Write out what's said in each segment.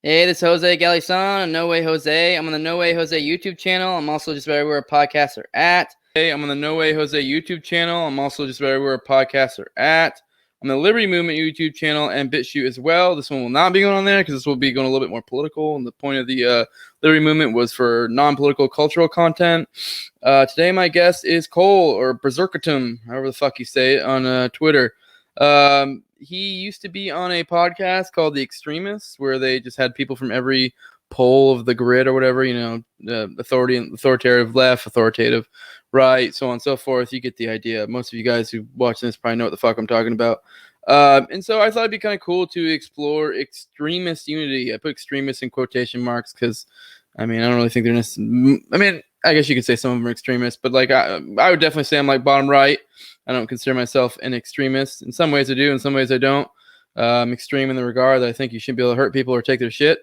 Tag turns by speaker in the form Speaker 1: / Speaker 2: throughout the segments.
Speaker 1: Hey, this is Jose Galison on No Way Jose. I'm on the No Way Jose YouTube channel. I'm also just about everywhere podcasts are at. Hey, I'm on the No Way Jose YouTube channel. I'm also just about everywhere podcasts are at. On the Liberty Movement YouTube channel and BitChute as well. This one will not be going on there because this will be going a little bit more political. And the point of the Liberty Movement was for non-political cultural content. Today, my guest is Cole, or Berserkatum, however the fuck you say it, on Twitter. He used to be on a podcast called The Extremist, where they just had people from every pole of the grid or whatever, authoritative left, authoritative right, so on and so forth. You get the idea. Most of you guys who watch this probably know what the fuck I'm talking about. And so I thought it'd be kind of cool to explore extremist unity. I put extremists in quotation marks because, I don't really think they're necessarily, I guess you could say some of them are extremists, but like I would definitely say I'm like bottom right. I don't consider myself an extremist. In some ways I do, in some ways I don't. I'm extreme in the regard that I think you shouldn't be able to hurt people or take their shit.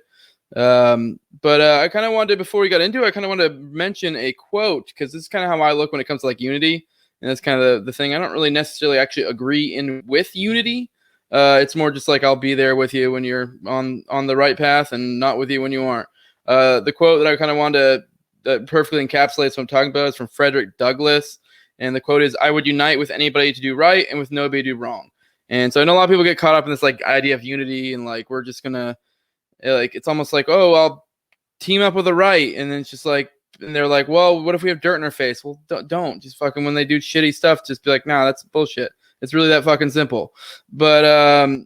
Speaker 1: But I kind of wanted to, before we got into it, I kind of wanted to mention a quote, because this is kind of how I look when it comes to like unity. And that's kind of the thing. I don't really necessarily actually agree with unity. It's more just like I'll be there with you when you're on the right path and not with you when you aren't. The quote that I kind of wanted to that perfectly encapsulates what I'm talking about is from Frederick Douglass. And the quote is, "I would unite with anybody to do right and with nobody to do wrong." And so I know a lot of people get caught up in this like idea of unity and like we're just gonna like, it's almost like, oh, I'll team up with the right, and then it's just like, and they're like, well, what if we have dirt in our face? Well, don't just fucking, when they do shitty stuff, just be like, nah, that's bullshit. It's really that fucking simple. But I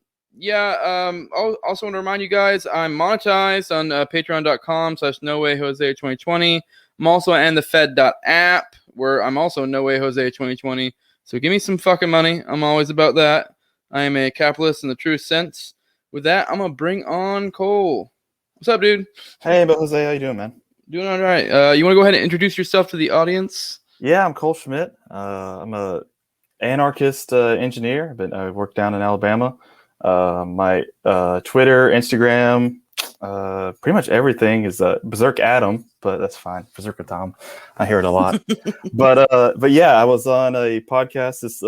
Speaker 1: also want to remind you guys, I'm monetized on patreon.com/nowayjose2020. I'm also on thefed.app, where I'm also No Way Jose 2020. So give me some fucking money. I'm always about that. I am a capitalist in the true sense. With that, I'm gonna bring on Cole. What's up, dude?
Speaker 2: Hey, but Jose, how you doing, man?
Speaker 1: Doing all right. You want to go ahead and introduce yourself to the audience?
Speaker 2: Yeah, I'm Cole Schmidt. I'm a anarchist engineer, but I work down in Alabama. My Twitter, Instagram, pretty much everything is Berserk Adam, but that's fine. Berserk Tom, I hear it a lot. but yeah, I was on a podcast this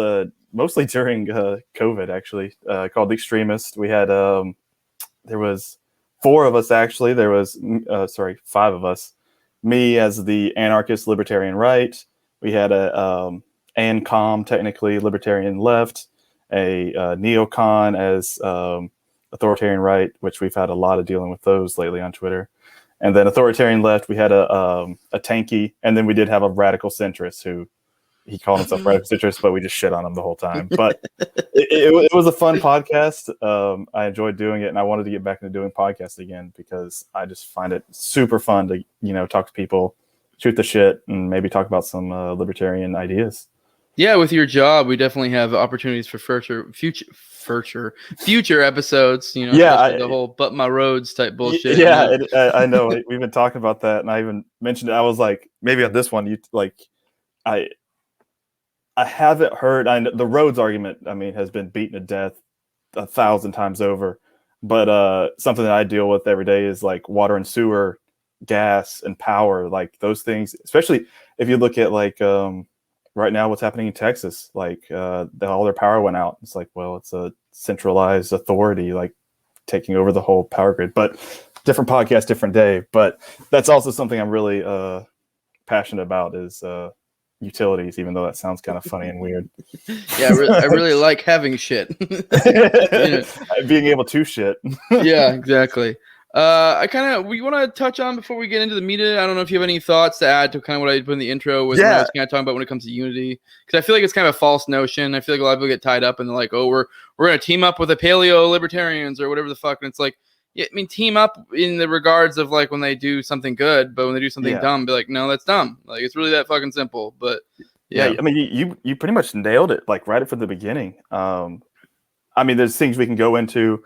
Speaker 2: mostly during COVID, actually, called The Extremist. We had there was 4 of us, actually. There was 5 of us. Me as the anarchist libertarian right. We had a ANCOM, technically libertarian left, a neocon as authoritarian right, which we've had a lot of dealing with those lately on Twitter. And then authoritarian left, we had a tanky, and then we did have a radical centrist who he called himself radical centrist, but we just shit on him the whole time. But it was a fun podcast. I enjoyed doing it, and I wanted to get back into doing podcasts again because I just find it super fun to talk to people, shoot the shit, and maybe talk about some libertarian ideas.
Speaker 1: Yeah, with your job, we definitely have opportunities for future episodes. The whole "but my roads" type bullshit.
Speaker 2: Yeah, I know. We've been talking about that, and I even mentioned it. I was like, maybe on this one, I haven't heard. The roads argument, has been beaten to death 1,000 times over. But something that I deal with every day is like water and sewer, gas and power, like those things. Especially if you look at like right now, what's happening in Texas, like all their power went out. It's like, well, it's a centralized authority, like taking over the whole power grid. But different podcast, different day. But that's also something I'm really passionate about is utilities, even though that sounds kind of funny and weird.
Speaker 1: Yeah, I really like having shit.
Speaker 2: Being able to shit.
Speaker 1: Yeah, exactly. We want to touch on, before we get into the meat of it, I don't know if you have any thoughts to add to kind of what I put in the intro with when I was kind of talking about when it comes to unity, because I feel like it's kind of a false notion. I feel like a lot of people get tied up and they're like, oh, we're going to team up with the paleo libertarians or whatever the fuck. And it's like, yeah, team up in the regards of like when they do something good, but when they do something dumb, be like, no, that's dumb. Like, it's really that fucking simple. But yeah,
Speaker 2: you pretty much nailed it, like right from the beginning. There's things we can go into,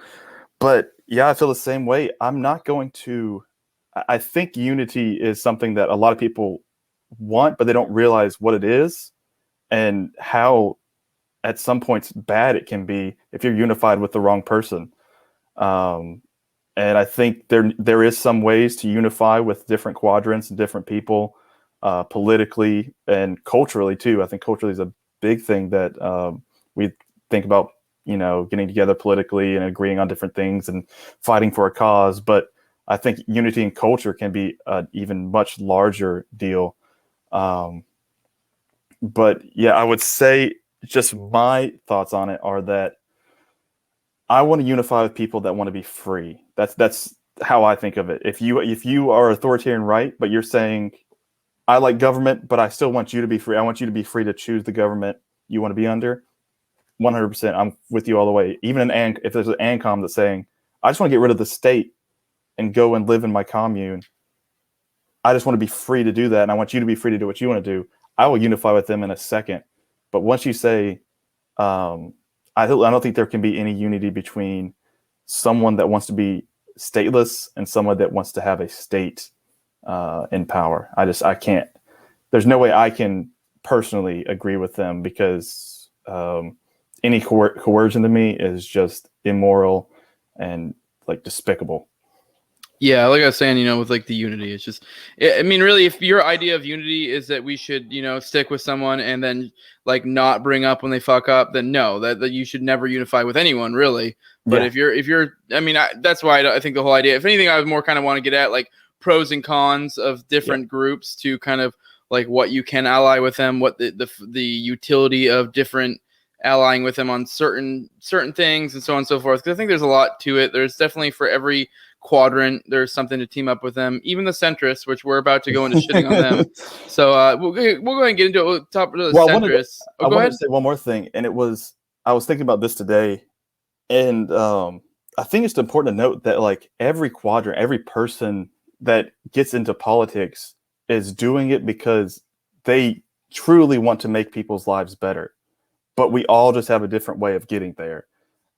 Speaker 2: but yeah, I feel the same way. I think unity is something that a lot of people want, but they don't realize what it is and how at some points bad it can be if you're unified with the wrong person. And I think there is some ways to unify with different quadrants and different people, politically and culturally too. I think culturally is a big thing that we think about, getting together politically and agreeing on different things and fighting for a cause. But I think unity in culture can be an even much larger deal. But yeah, I would say just my thoughts on it are that I want to unify with people that want to be free. That's how I think of it. If you are authoritarian right, but you're saying I like government, but I still want you to be free. I want you to be free to choose the government you want to be under. 100%, I'm with you all the way. Even if there's an ANCOM that's saying I just want to get rid of the state and go and live in my commune, I just want to be free to do that, and I want you to be free to do what you want to do. I will unify with them in a second. But once you say, I don't think there can be any unity between someone that wants to be stateless and someone that wants to have a state in power. I can't. There's no way I can personally agree with them, because any coercion to me is just immoral and like despicable.
Speaker 1: Yeah, like I was saying, with like the unity, it's just, I mean, really, if your idea of unity is that we should, stick with someone and then like not bring up when they fuck up, then no, that you should never unify with anyone, really. But if you're, I mean, that's why I think the whole idea, if anything, I would more kind of want to get at like pros and cons of different groups, to kind of like what you can ally with them, what the utility of different allying with them on certain things, and so on and so forth. Because I think there's a lot to it. There's definitely, for every quadrant, there's something to team up with them. Even the centrists, which we're about to go into shitting on them. So we'll go ahead and get into it. We'll top of the centrists.
Speaker 2: I wanted to say one more thing, and I was thinking about this today, and I think it's important to note that like every quadrant, every person that gets into politics is doing it because they truly want to make people's lives better. But we all just have a different way of getting there.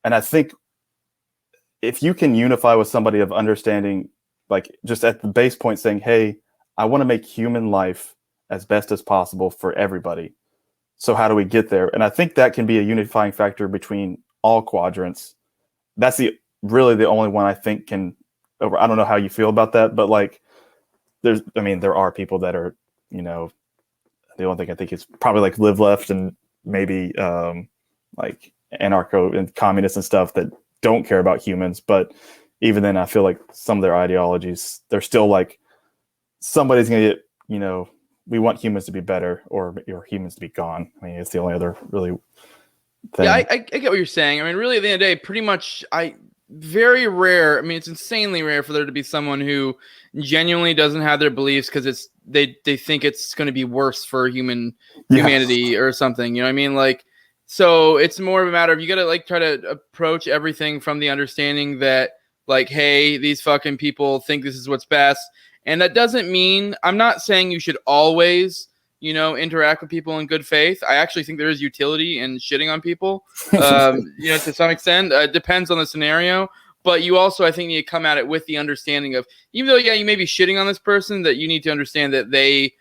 Speaker 2: And I think if you can unify with somebody of understanding, like just at the base point saying, hey, I want to make human life as best as possible for everybody. So how do we get there? And I think that can be a unifying factor between all quadrants. That's really the only one I think can, I don't know how you feel about that, but like there are people that are, the only thing I think is probably like live left and maybe like anarcho and communists and stuff that don't care about humans. But even then, I feel like some of their ideologies, they're still like, somebody's gonna get, we want humans to be better or humans to be gone. I mean, it's the only other really thing.
Speaker 1: Yeah, I get what you're saying. I mean, really, at the end of the day, pretty much, very rare. I mean, it's insanely rare for there to be someone who genuinely doesn't have their beliefs because they think it's going to be worse for humanity or something. You know what I mean? Like, so it's more of a matter of, you got to like try to approach everything from the understanding that like, hey, these fucking people think this is what's best. And that doesn't mean, I'm not saying you should always, interact with people in good faith. I actually think there is utility in shitting on people, to some extent. It depends on the scenario. But you also, I think, need to come at it with the understanding of, even though, you may be shitting on this person, that you need to understand that they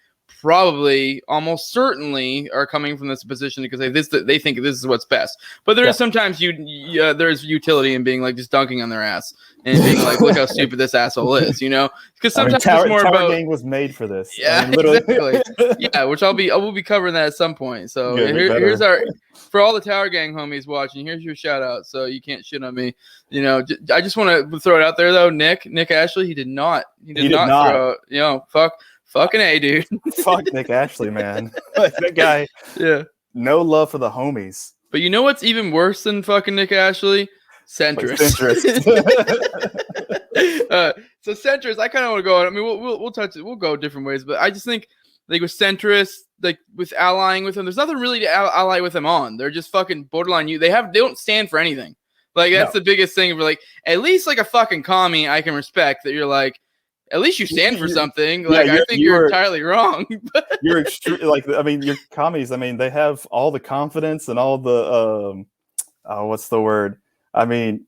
Speaker 1: probably almost certainly are coming from this position because they think this is what's best. But there is sometimes there's utility in being like just dunking on their ass and being like, look how stupid this asshole is, because sometimes it's more
Speaker 2: Tower
Speaker 1: about
Speaker 2: Gang was made for this.
Speaker 1: Yeah, exactly. Yeah, which I will be covering that at some point. So here's for all the Tower Gang homies watching. Here's your shout out, so you can't shit on me. I just want to throw it out there though. Nick Ashley, he did not throw. Fucking A, dude.
Speaker 2: Fuck Nick Ashley, man. That guy.
Speaker 1: Yeah.
Speaker 2: No love for the homies.
Speaker 1: But you know what's even worse than fucking Nick Ashley? Centrist. So centrist, I kind of want to go on. I mean, we'll touch it. We'll go different ways, but I just think like with centrist, like with allying with them, there's nothing really to ally with them on. They're just fucking borderline. They don't stand for anything. Like that's the biggest thing. For like at least like a fucking commie, I can respect that you're like. At least you stand for something. Like I think you're entirely wrong.
Speaker 2: You're extreme. Like your commies. I mean, they have all the confidence and all the what's the word? I mean,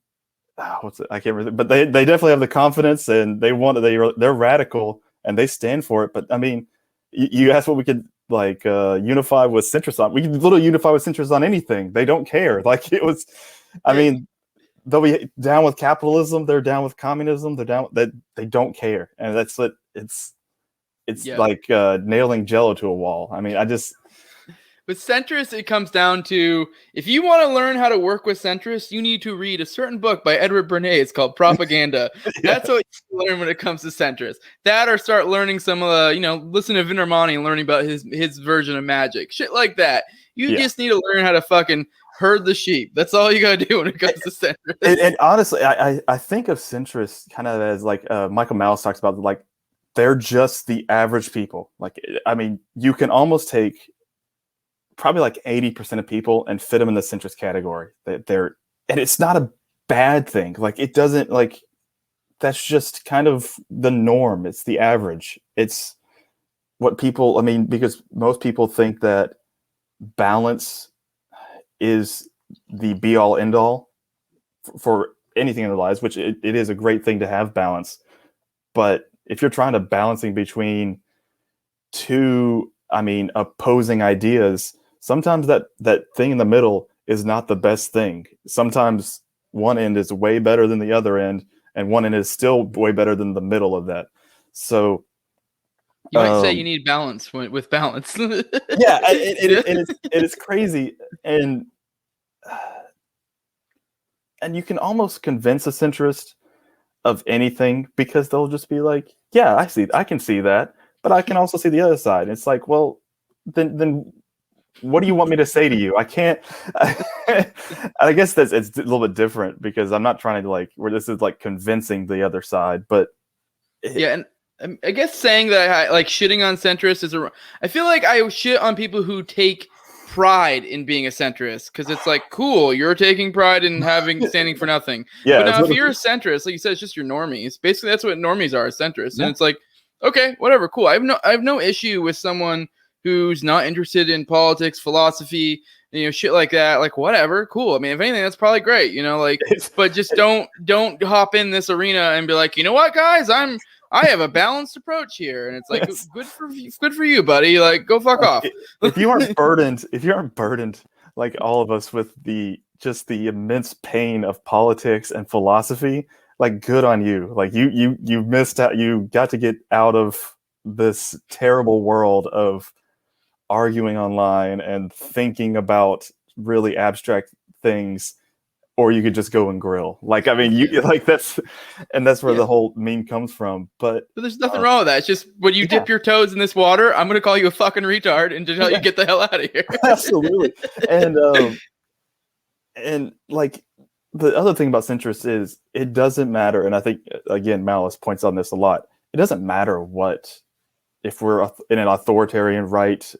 Speaker 2: what's it? I can't remember. But they definitely have the confidence, and they're radical and they stand for it. But I mean, you asked what we could like unify with centrists on. We can literally unify with centrists on anything. They don't care. Like it was. I mean. They'll be down with capitalism. They're down with communism. They're down that they don't care, and that's what it's like nailing Jello to a wall. I mean,
Speaker 1: with centrists, it comes down to, if you want to learn how to work with centrists, you need to read a certain book by Edward Bernays called Propaganda. That's what you learn when it comes to centrists. That, or start learning some listen to Vindermani and learning about his version of magic. Shit like that. You just need to learn how to fucking herd the sheep. That's all you gotta do when it comes to centrists.
Speaker 2: And honestly, I think of centrists kind of as like Michael Malice talks about, like they're just the average people. Like, I mean, you can almost take probably like 80% of people and fit them in the centrist category. And it's not a bad thing. Like, it doesn't, like, that's just kind of the norm. It's the average. It's what people, I mean, because most people think that balance is the be all end all for anything in their lives, which it is a great thing to have balance. But if you're trying to balancing between two, I mean, opposing ideas, sometimes that thing in the middle is not the best thing. Sometimes one end is way better than the other end, and one end is still way better than the middle of that. So
Speaker 1: you might say you need balance with balance.
Speaker 2: Yeah, it is crazy. And you can almost convince a centrist of anything, because they'll just be like, yeah, I can see that, but I can also see the other side. It's like, well, then what do you want me to say to you? I can't. I guess it's a little bit different, because I'm not trying to, like, where this is like convincing the other side, but
Speaker 1: yeah. And I guess saying that I like shitting on centrists is I feel like I shit on people who take pride in being a centrist, because it's like, cool, you're taking pride in standing for nothing.
Speaker 2: Yeah,
Speaker 1: but now if you're a centrist, like you said, it's just your normies. Basically, that's what normies are, centrists.
Speaker 2: Yeah.
Speaker 1: And it's like, okay, whatever, cool. I have no issue with someone who's not interested in politics, philosophy, shit like that. Like, whatever, cool. I mean, if anything, that's probably great, like, but just don't hop in this arena and be like, you know what, guys, I have a balanced approach here, and it's like, good for you, buddy. Like, go fuck off.
Speaker 2: If you aren't burdened like all of us with the immense pain of politics and philosophy, like, good on you. Like, you missed out. You got to get out of this terrible world of arguing online and thinking about really abstract things. Or you could just go and grill. Like, I mean, that's where the whole meme comes from. But
Speaker 1: there's nothing wrong with that. It's just, when you dip your toes in this water, I'm going to call you a fucking retard and to tell you get the hell out of here.
Speaker 2: Absolutely. And like, the other thing about centrists is it doesn't matter. And I think, again, Malice points on this a lot. It doesn't matter if we're in an authoritarian right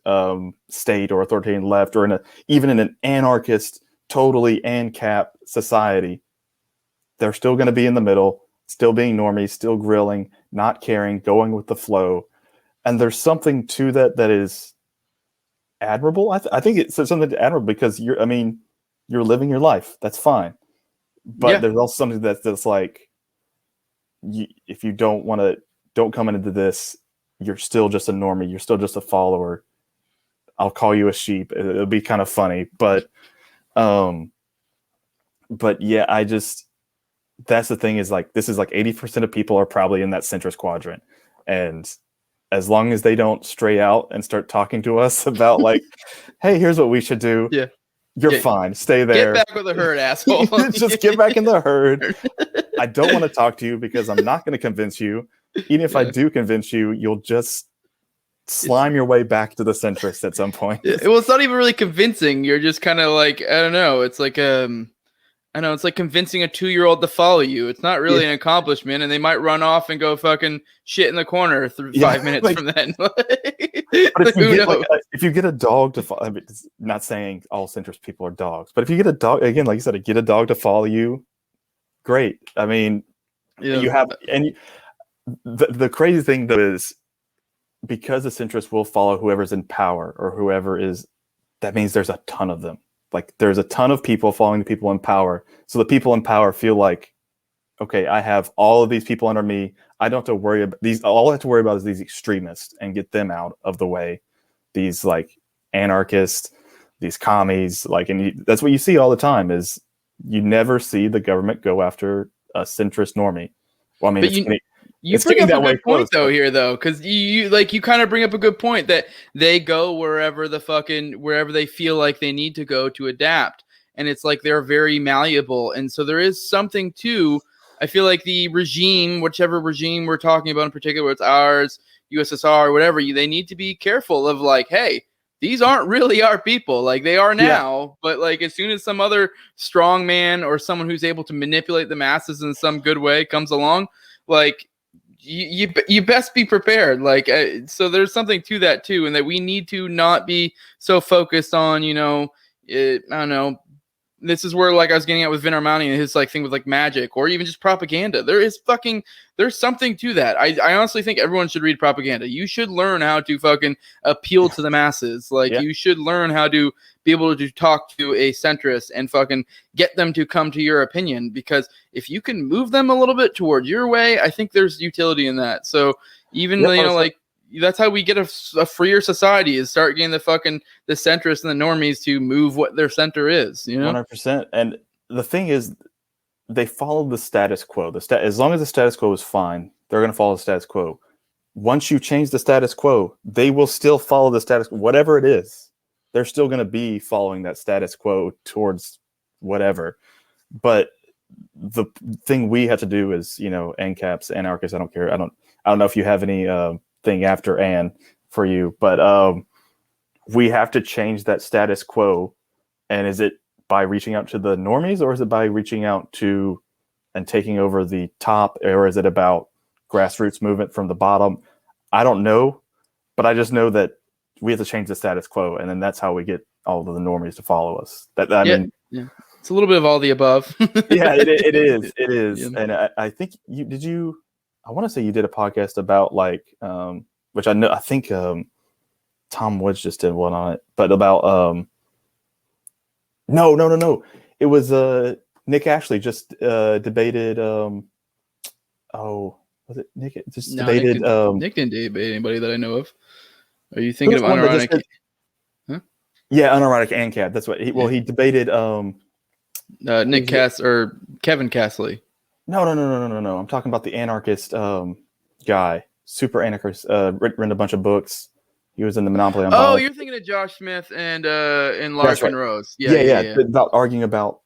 Speaker 2: state, or authoritarian left, or even in an anarchist, totally ANCAP society, they're still going to be in the middle, still being normies, still grilling, not caring, going with the flow. And there's something to that is admirable. I think it's something admirable, because you're living your life. That's fine. But there's also something that's like, if you don't come into this, you're still just a normie. You're still just a follower. I'll call you a sheep. It'll be kind of funny, but yeah, that's the thing, is like, this is like 80% of people are probably in that centrist quadrant. And as long as they don't stray out and start talking to us about, like, hey, here's what we should do.
Speaker 1: Yeah.
Speaker 2: You're fine. Stay there.
Speaker 1: Get back with the herd, asshole.
Speaker 2: Just get back in the herd. I don't want to talk to you, because I'm not going to convince you. Even if I do convince you, you'll just slime your way back to the centrist at some point.
Speaker 1: Well, it's not even really convincing. You're just kind of like, I don't know. It's like it's like convincing a 2-year-old to follow you. It's not really an accomplishment, and they might run off and go fucking shit in the corner 5 minutes from then. But
Speaker 2: if you get a dog to follow, I mean, it's not saying all centrist people are dogs, but if you get a dog, again, like you said, get a dog to follow you, great. I mean, you have, and the crazy thing though is, because the centrists will follow whoever's in power, or whoever is, that means there's a ton of them. Like, there's a ton of people following the people in power. So the people in power feel like, okay, I have all of these people under me. I don't have to worry about these. All I have to worry about is these extremists, and get them out of the way. These, like, anarchists, these commies, like, and that's what you see all the time, is you never see the government go after a centrist normie. Well, I mean,
Speaker 1: You
Speaker 2: It's
Speaker 1: bring
Speaker 2: getting
Speaker 1: up a
Speaker 2: that way
Speaker 1: good point
Speaker 2: close.
Speaker 1: though here though, because you kind of bring up a good point that they go wherever they feel like they need to go to adapt, and it's like they're very malleable, and so there is something to. I feel like the regime, whichever regime we're talking about in particular, it's ours, USSR, whatever, they need to be careful of like, hey, these aren't really our people. Like they are now, but like as soon as some other strong man or someone who's able to manipulate the masses in some good way comes along, like you best be prepared. Like so, there's something to that too, and that we need to not be so focused on I don't know. This is where like I was getting at with Vin Armani and his like thing with like magic or even just propaganda. There's something to that. I honestly think everyone should read propaganda. You should learn how to fucking appeal to the masses. Like you should learn how to be able to talk to a centrist and fucking get them to come to your opinion, because if you can move them a little bit toward your way, I think there's utility in that. So even like that's how we get a freer society, is start getting the centrists and the normies to move what their center is,
Speaker 2: 100%. And the thing is, they follow the status quo. As long as the status quo is fine, they're going to follow the status quo. Once you change the status quo, they will still follow the status quo, whatever it is. They're still going to be following that status quo towards whatever. But the thing we have to do is, ANCAPs, anarchists. I don't care. I don't know if you have any thing after Ann for you, but we have to change that status quo. And is it by reaching out to the normies, or is it by reaching out to and taking over the top, or is it about grassroots movement from the bottom? I don't know, but I just know that we have to change the status quo, and then that's how we get all of the normies to follow us. I mean,
Speaker 1: it's a little bit of all the above.
Speaker 2: it is.
Speaker 1: Yeah.
Speaker 2: And I think I want to say you did a podcast about like, which I think Tom Woods just did one on it, but about no. It was Nick Ashley just debated. Was it Nick? Just debated.
Speaker 1: Nick didn't debate anybody that I know of. Are you thinking of unironic?
Speaker 2: Huh? Yeah, unironic ANCAP. That's what he debated.
Speaker 1: Nick Cass or Kevin Castley.
Speaker 2: No. I'm talking about the anarchist guy, super anarchist. Written a bunch of books. He was in the Monopoly on Violence.
Speaker 1: You're thinking of Josh Smith and Larkin Rose.
Speaker 2: Yeah. About arguing about,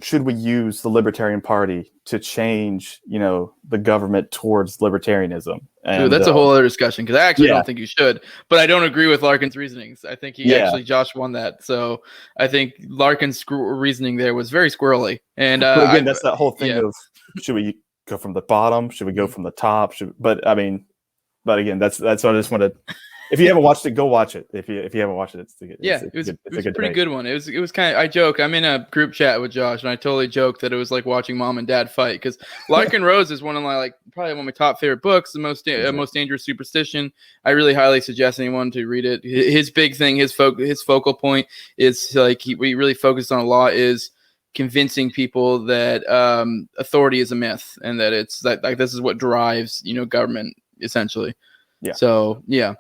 Speaker 2: should we use the Libertarian Party to change, the government towards libertarianism? And
Speaker 1: that's a whole other discussion, because I actually don't think you should, but I don't agree with Larkin's reasonings. I think Josh won that. So I think Larkin's reasoning there was very squirrely. And
Speaker 2: but again, that's that whole thing of, should we go from the bottom? Should we go from the top? But again, that's what I just wanted. If you haven't watched it, go watch it. If you haven't watched it,
Speaker 1: it was a pretty good one. It was kind of, I joke, I'm in a group chat with Josh, and I totally joke that it was like watching mom and dad fight, because Larkin Rose is one of my probably one of my top favorite books, the most dangerous superstition. I really highly suggest anyone to read it. His big thing, his focal point is like we really focused on a lot is convincing people that authority is a myth, and that it's that like this is what drives government essentially. Yeah. So yeah.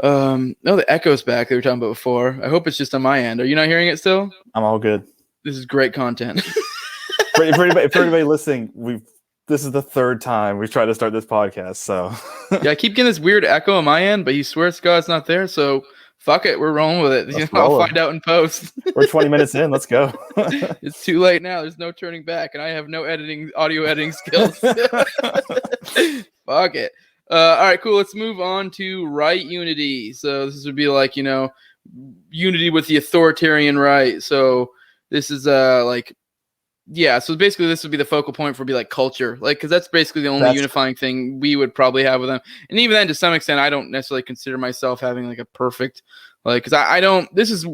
Speaker 1: The echo's back they were talking about before. I hope it's just on my end. Are you not hearing it still?
Speaker 2: I'm all good.
Speaker 1: This is great content.
Speaker 2: for everybody listening, this is the third time we've tried to start this podcast. So
Speaker 1: yeah, I keep getting this weird echo on my end, but he swears to God it's not there. So fuck it, we're rolling with it. I'll find out in post.
Speaker 2: We're 20 minutes in. Let's go.
Speaker 1: It's too late now. There's no turning back, and I have no audio editing skills. Fuck it. All right, cool. Let's move on to right unity. So this would be like, unity with the authoritarian right. So this is so basically this would be the focal point for culture, because that's basically the only unifying thing we would probably have with them. And even then, to some extent, I don't necessarily consider myself having a perfect, because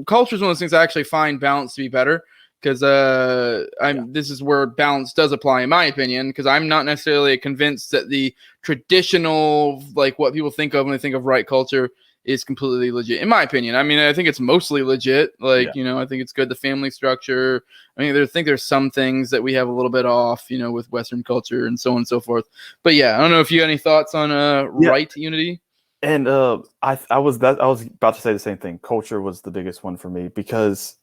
Speaker 1: culture is one of those things I actually find balance to be better. Because this is where balance does apply, in my opinion, because I'm not necessarily convinced that the traditional, what people think of when they think of right culture is completely legit, in my opinion. I mean, I think it's mostly legit. I think it's good. The family structure. I mean, I think there's some things that we have a little bit off, with Western culture and so on and so forth. But yeah, I don't know if you have any thoughts on right unity.
Speaker 2: And I was about to say the same thing. Culture was the biggest one for me, because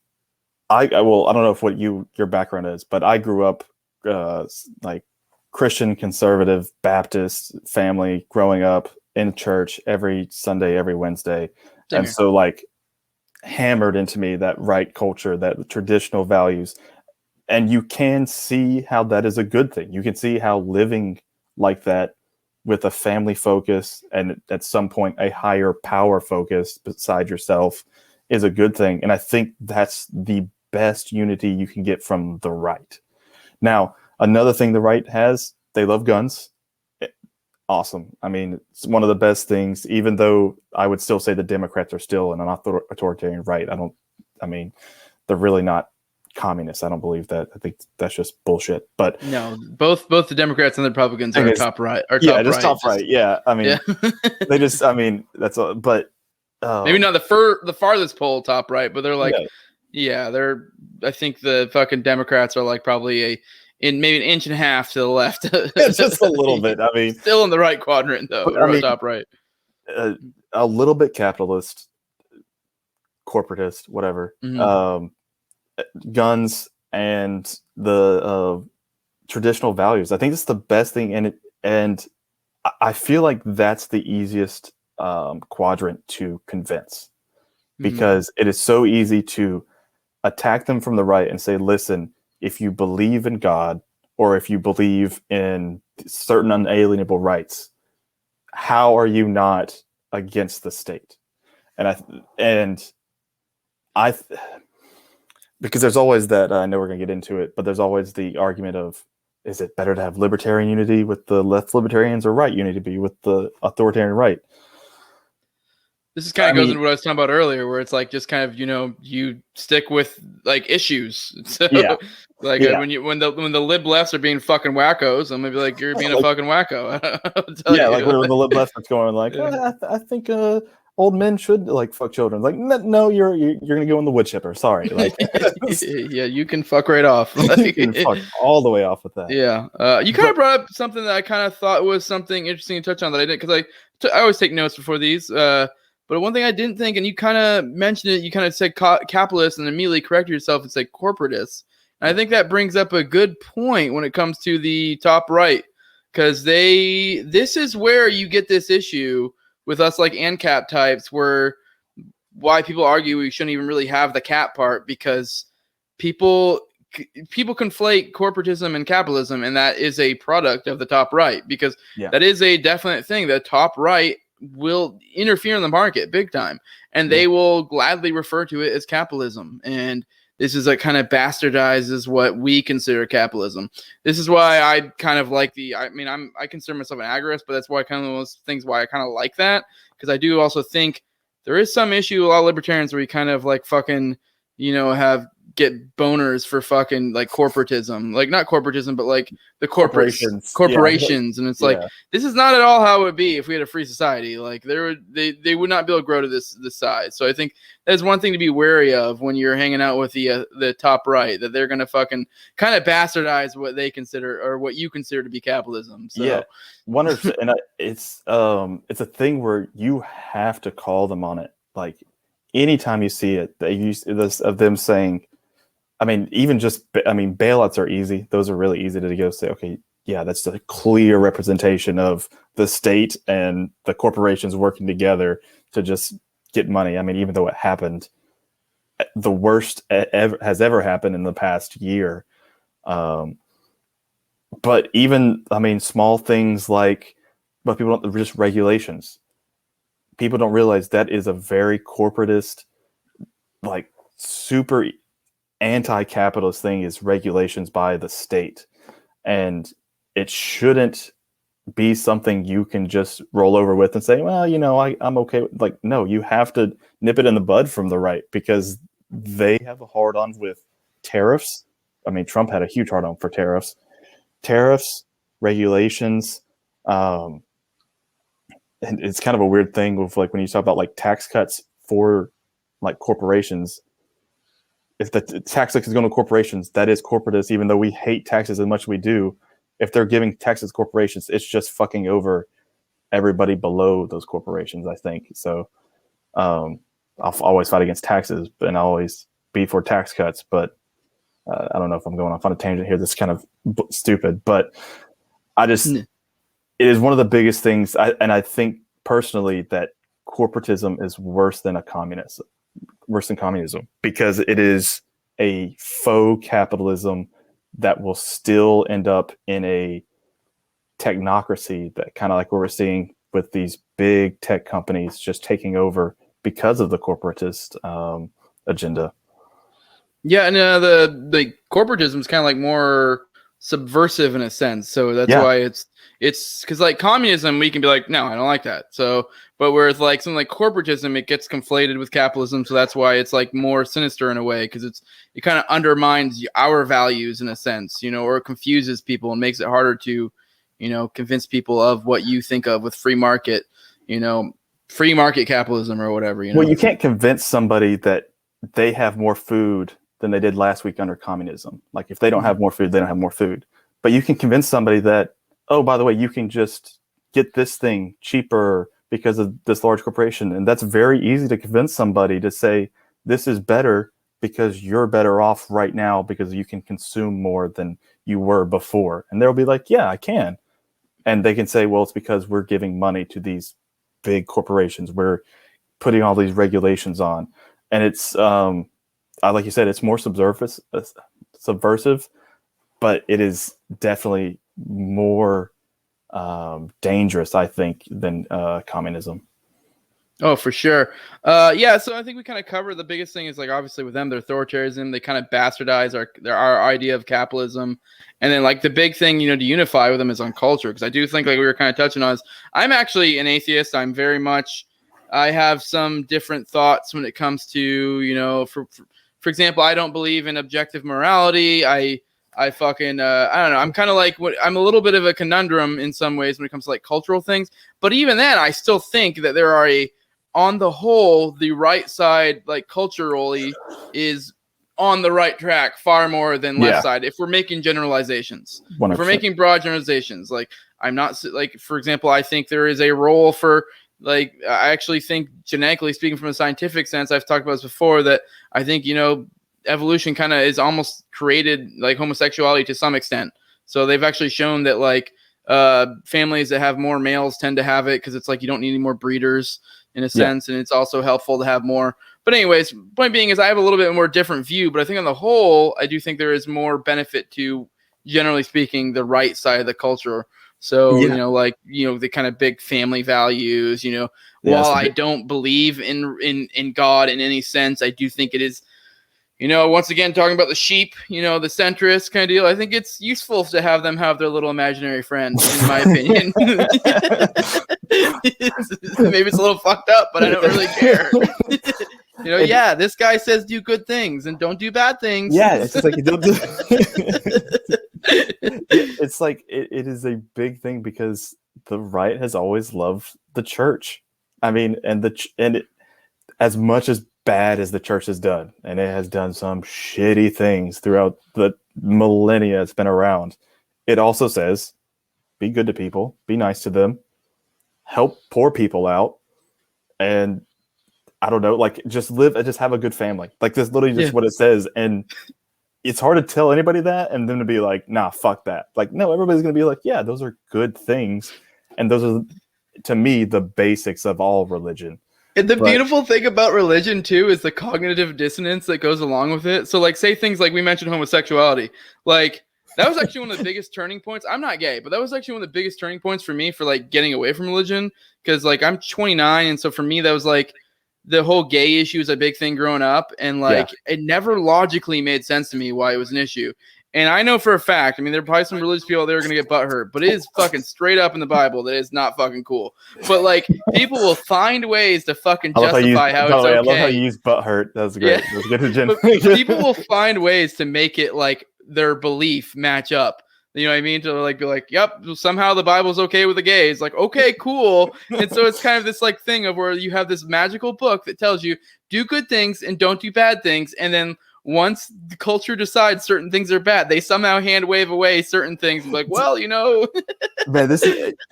Speaker 2: I don't know what your background is, but I grew up Christian, conservative, Baptist family growing up in church every Sunday, every Wednesday.
Speaker 1: Same
Speaker 2: And
Speaker 1: here.
Speaker 2: so like hammered into me that right culture, that traditional values. And you can see how that is a good thing. You can see how living like that with a family focus and at some point a higher power focus beside yourself is a good thing. And I think that's the best unity you can get from the right. Now, another thing the right has, they love guns. Awesome. I mean, it's one of the best things, even though I would still say the Democrats are still an authoritarian right. I mean, they're really not communists. I don't believe that. I think that's just bullshit. But
Speaker 1: no, both the Democrats and the Republicans are top right.
Speaker 2: Yeah, just top right. Yeah. I mean,
Speaker 1: yeah.
Speaker 2: they just, I mean, that's a, but
Speaker 1: maybe not the farthest pole top right, but they're like, yeah, they're, I think the fucking Democrats are like probably maybe an inch and a half to the left.
Speaker 2: Just a little bit. I mean,
Speaker 1: still in the right quadrant though.
Speaker 2: But, I mean,
Speaker 1: top right.
Speaker 2: A little bit capitalist, corporatist, whatever.
Speaker 1: Mm-hmm.
Speaker 2: Guns and the traditional values. I think it's the best thing in it, and I feel like that's the easiest quadrant to convince, because it is so easy to attack them from the right and say, listen, if you believe in God or if you believe in certain unalienable rights, how are you not against the state? And I because there's always that, I know we're going to get into it, but there's always the argument of, is it better to have libertarian unity with the left libertarians or right unity with the authoritarian right?
Speaker 1: This is kind of goes into what I was talking about earlier, where it's like just kind of, you stick with like issues. So when the lib lefts are being fucking wackos, I'm gonna be like, you're being a fucking wacko.
Speaker 2: Like when the lib left is going like, I think old men should like fuck children. Like, no, you're gonna go in the wood chipper. Sorry, like,
Speaker 1: yeah, you can fuck right off.
Speaker 2: You can fuck all the way off with that.
Speaker 1: Yeah, you kind of brought up something that I kind of thought was something interesting to touch on that I didn't, because I always take notes before these. But one thing I didn't think, and you kind of mentioned it, you kind of said capitalist and immediately corrected yourself and said corporatists. And I think that brings up a good point when it comes to the top right, because this is where you get this issue with us like ANCAP types, where why people argue we shouldn't even really have the cap part, because people conflate corporatism and capitalism, and that is a product of the top right, because that is a definite thing. The top right will interfere in the market big time, and they will gladly refer to it as capitalism. And this is a kind of bastardizes what we consider capitalism. This is why I kind of like I consider myself an agorist, but that's why kind of those things why I kind of like that, because I do also think there is some issue with a lot of libertarians where you kind of like fucking, get boners for fucking like corporatism, like not corporatism, but like the corporations. And it's like, this is not at all how it would be if we had a free society. Like they would not be able to grow to this size. So I think that's one thing to be wary of when you're hanging out with the top right, that they're going to fucking kind of bastardize what they consider or what you consider to be capitalism. So
Speaker 2: and it's a thing where you have to call them on it. Like anytime you see it, they use this of them saying, I mean, even just, bailouts are easy. Those are really easy to go say, okay, yeah, that's a clear representation of the state and the corporations working together to just get money. I mean, even though it happened, the worst has ever happened in the past year. But even, small things like, but people don't, just regulations. People don't realize that is a very corporatist, like super anti-capitalist thing, is regulations by the state, and it shouldn't be something you can just roll over with and say, well, I'm okay with, like, no, you have to nip it in the bud from the right, because they have a hard on with tariffs. Trump had a huge hard on for tariffs, regulations, and it's kind of a weird thing with, like, when you talk about like tax cuts for like corporations. If the tax is going to corporations, that is corporatist, even though we hate taxes as much as we do. If they're giving taxes to corporations, it's just fucking over everybody below those corporations, I think. So I'll always fight against taxes, and I'll always be for tax cuts. But I don't know if I'm going off on a tangent here. This is kind of stupid. But it is one of the biggest things. And I think personally that corporatism is worse than communism, because it is a faux capitalism that will still end up in a technocracy, that kind of like what we're seeing with these big tech companies just taking over because of the corporatist agenda.
Speaker 1: Yeah, and the corporatism is kind of like more subversive in a sense. So that's why it's because like communism, we can be like, no, I don't like that. So, but whereas like something like corporatism, it gets conflated with capitalism. So that's why it's like more sinister in a way, because it kind of undermines our values in a sense, or it confuses people and makes it harder to, convince people of what you think of with free market, free market capitalism or whatever.
Speaker 2: Well, you can't convince somebody that they have more food than they did last week under communism. Like if they don't have more food, they don't have more food. But you can convince somebody that, oh, by the way, you can just get this thing cheaper because of this large corporation. And that's very easy to convince somebody to say, this is better because you're better off right now because you can consume more than you were before. And they'll be like, yeah, I can. And they can say, well, it's because we're giving money to these big corporations. We're putting all these regulations on. And it's, like you said, it's more subversive, but it is definitely more dangerous, I think, than communism.
Speaker 1: Oh, for sure. Yeah, so I think we kind of covered the biggest thing is like obviously with them, their authoritarianism, they kind of bastardize our idea of capitalism. And then like the big thing, to unify with them is on culture. Because I do think like we were kind of touching on is I'm actually an atheist. I have some different thoughts when it comes to, for example, I don't believe in objective morality. I fucking, I don't know. I'm kind of like I'm a little bit of a conundrum in some ways when it comes to like cultural things. But even then, I still think that there are on the whole, the right side, like culturally, is on the right track far more than left side. If we're making generalizations,
Speaker 2: 100%.
Speaker 1: If we're making broad generalizations, like I'm not like, for example, I think there is a role for like, I actually think genetically speaking from a scientific sense, I've talked about this before, that I think, evolution kind of is almost created like homosexuality to some extent. So they've actually shown that like families that have more males tend to have it because it's like you don't need any more breeders in a sense, and it's also helpful to have more. But anyways, point being is I have a little bit more different view, but I think on the whole, I do think there is more benefit to, generally speaking, the right side of the culture. So, the kind of big family values, while I don't believe in God in any sense, I do think it is, once again, talking about the sheep, the centrist kind of deal, I think it's useful to have them have their little imaginary friend, in my opinion. Maybe it's a little fucked up, but I don't really care. This guy says do good things and don't do bad things.
Speaker 2: Yeah, it's just like you don't do. It's like it is a big thing because the right has always loved the church. I mean, as much as bad as the church has done, and it has done some shitty things throughout the millennia it's been around, it also says, be good to people, be nice to them, help poor people out, and I don't know, like just have a good family. Like that's literally just what it says. And it's hard to tell anybody that and then to be like, nah, fuck that. Like, no, everybody's going to be like, yeah, those are good things. And those are, to me, the basics of all religion.
Speaker 1: And the beautiful thing about religion, too, is the cognitive dissonance that goes along with it. So, like, say things like we mentioned homosexuality. Like, that was actually one of the biggest turning points. I'm not gay, but that was actually one of the biggest turning points for me for, like, getting away from religion. Because, like, I'm 29, and so for me, that was, like, the whole gay issue is a big thing growing up. And, like, it never logically made sense to me why it was an issue. And I know for a fact, I mean, there are probably some religious people that are going to get butthurt, but it is fucking straight up in the Bible that it's not fucking cool. But, like, people will find ways to fucking justify how it's okay.
Speaker 2: I love how you use butthurt. That was great. That was good.
Speaker 1: But people will find ways to make it, like, their belief match up. You know what I mean? To, like, be like, yep, somehow the Bible's okay with the gays. Like, okay, cool. And so it's kind of this, like, thing of where you have this magical book that tells you, do good things and don't do bad things. And then once the culture decides certain things are bad, they somehow hand wave away certain things. Like, well,
Speaker 2: man,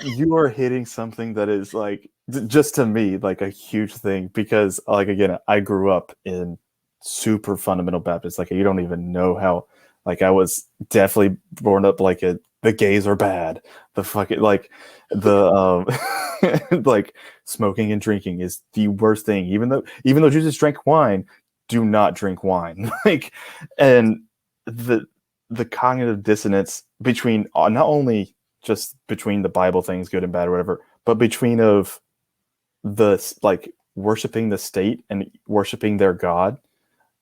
Speaker 2: you are hitting something that is like, just to me, like a huge thing because, like, again, I grew up in super fundamental Baptist. Like, you don't even know how, like, I was definitely born up like a the gays are bad. The fucking like the like smoking and drinking is the worst thing. Even though Jesus drank wine, do not drink wine. Like, and the cognitive dissonance between not only just between the Bible things, good and bad or whatever, but between of the like worshiping the state and worshiping their God.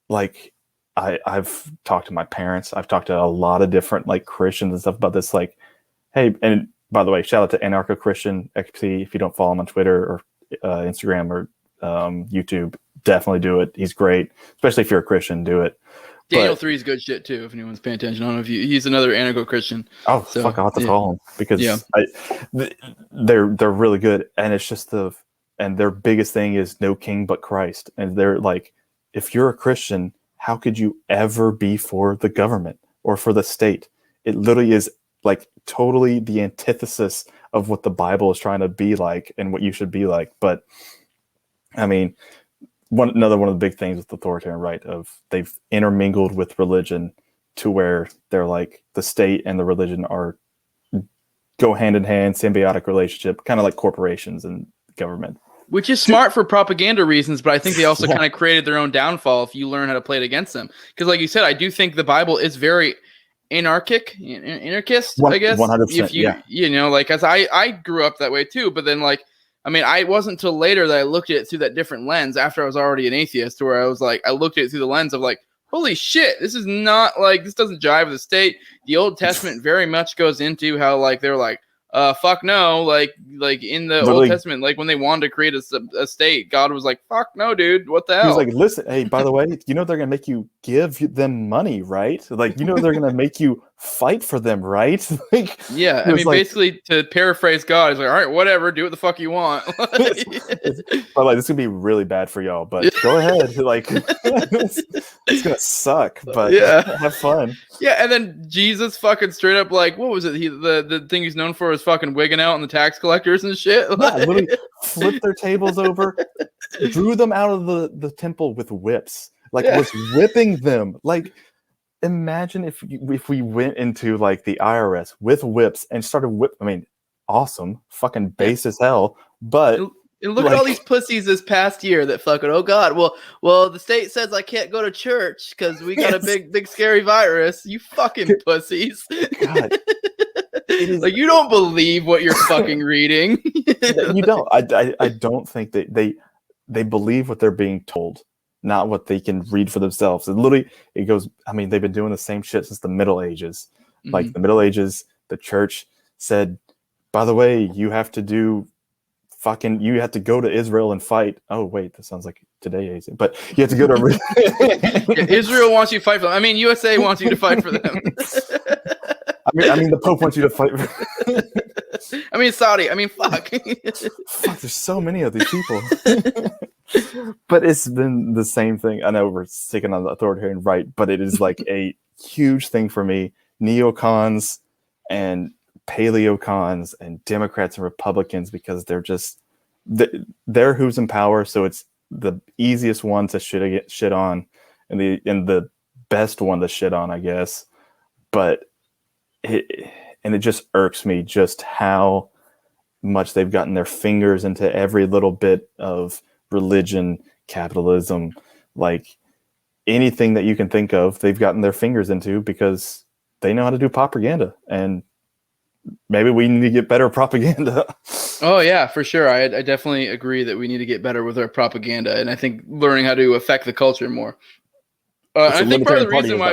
Speaker 2: Like, I've talked to my parents. I've talked to a lot of different like Christians and stuff about this. Like, hey, and by the way, shout out to Anarcho Christian XP. If you don't follow him on Twitter or Instagram or YouTube, definitely do it. He's great, especially if you're a Christian. Do it.
Speaker 1: Daniel 3 is good shit too. If anyone's paying attention, I don't know if he's another Anarcho Christian.
Speaker 2: Oh, so, fuck! I'll have to follow him because they're really good, and it's just and their biggest thing is no king but Christ, and they're like, if you're a Christian, how could you ever be for the government or for the state? It literally is like totally the antithesis of what the Bible is trying to be like and what you should be like. But I mean, another one of the big things with the authoritarian right of they've intermingled with religion to where they're like the state and the religion go hand in hand, symbiotic relationship, kind of like corporations and government.
Speaker 1: Which is smart for propaganda reasons, but I think they also kind of created their own downfall if you learn how to play it against them. Because, like you said, I do think the Bible is very anarchist, I guess.
Speaker 2: 100%.
Speaker 1: You know, like, as I grew up that way too, but then, like, I mean, I wasn't until later that I looked at it through that different lens after I was already an atheist, to where I was like, I looked at it through the lens of like, holy shit, this is not like, this doesn't jive with the state. The Old Testament very much goes into how like they're like, fuck no, like in the Old Testament, like when they wanted to create a state, God was like, fuck no, dude, what the hell?
Speaker 2: He was like, listen, hey, by the way, you know they're gonna make you give them money, right? Like, you know they're gonna make you fight for them, right? Like,
Speaker 1: yeah, I mean, like, basically, to paraphrase God, he's like, all right, whatever, do what the fuck you want.
Speaker 2: But like, this is gonna be really bad for y'all, but go ahead. Like, it's gonna suck, but have fun.
Speaker 1: Yeah, and then Jesus fucking straight up, like, what was it? The thing he's known for is fucking wigging out on the tax collectors and shit.
Speaker 2: Yeah, literally flipped their tables over, drew them out of the temple with whips, like was whipping them. Like, imagine if we went into like the IRS with whips and started I mean, awesome, fucking base as hell, but.
Speaker 1: And look at all these pussies this past year that fucking, oh God, well, the state says I can't go to church because we got a big scary virus. You fucking pussies. God. Like, you don't believe what you're fucking reading.
Speaker 2: You don't. I don't think that they believe what they're being told, not what they can read for themselves. And literally, it goes, I mean, they've been doing the same shit since the Middle Ages. Mm-hmm. Like, the Middle Ages, the church said, by the way, you have to go to Israel and fight. Oh wait, that sounds like today, but you have to go to
Speaker 1: Israel wants you to fight for them. I mean, USA wants you to fight for them.
Speaker 2: I mean, the Pope wants you to fight for
Speaker 1: I mean, Saudi. I mean, fuck.
Speaker 2: Fuck, there's so many of these people. But it's been the same thing. I know we're sticking on the authoritarian right, but it is like a huge thing for me. Neocons and paleocons and Democrats and Republicans, because they're who's in power, so it's the easiest one to shit on and the best one to shit on, I guess. But it just irks me just how much they've gotten their fingers into every little bit of religion, capitalism, like anything that you can think of, they've gotten their fingers into because they know how to do propaganda. And maybe we need to get better propaganda.
Speaker 1: Oh yeah, for sure. I definitely agree that we need to get better with our propaganda, and I think learning how to affect the culture more. I think part of the reason why,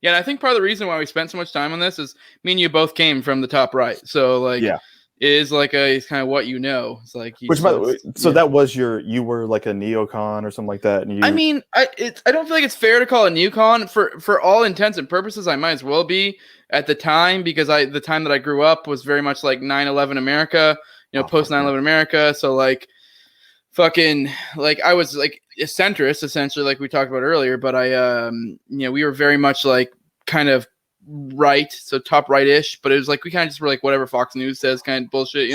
Speaker 1: and I think part of the reason why we spent so much time on this is me and you both came from the top right, so like, it is like it's kind of what you know. It's like,
Speaker 2: which by the way, so that was you were like a neocon or something like that. And
Speaker 1: I mean, I don't feel like it's fair to call it neocon for all intents and purposes. I might as well be at the time, because the time that I grew up was very much like 9/11 America, post 9/11 America. So like, fucking, like, I was like a centrist essentially, like we talked about earlier. But we were very much like kind of right, so top right-ish, but it was like we kind of just were like whatever Fox News says kind of bullshit,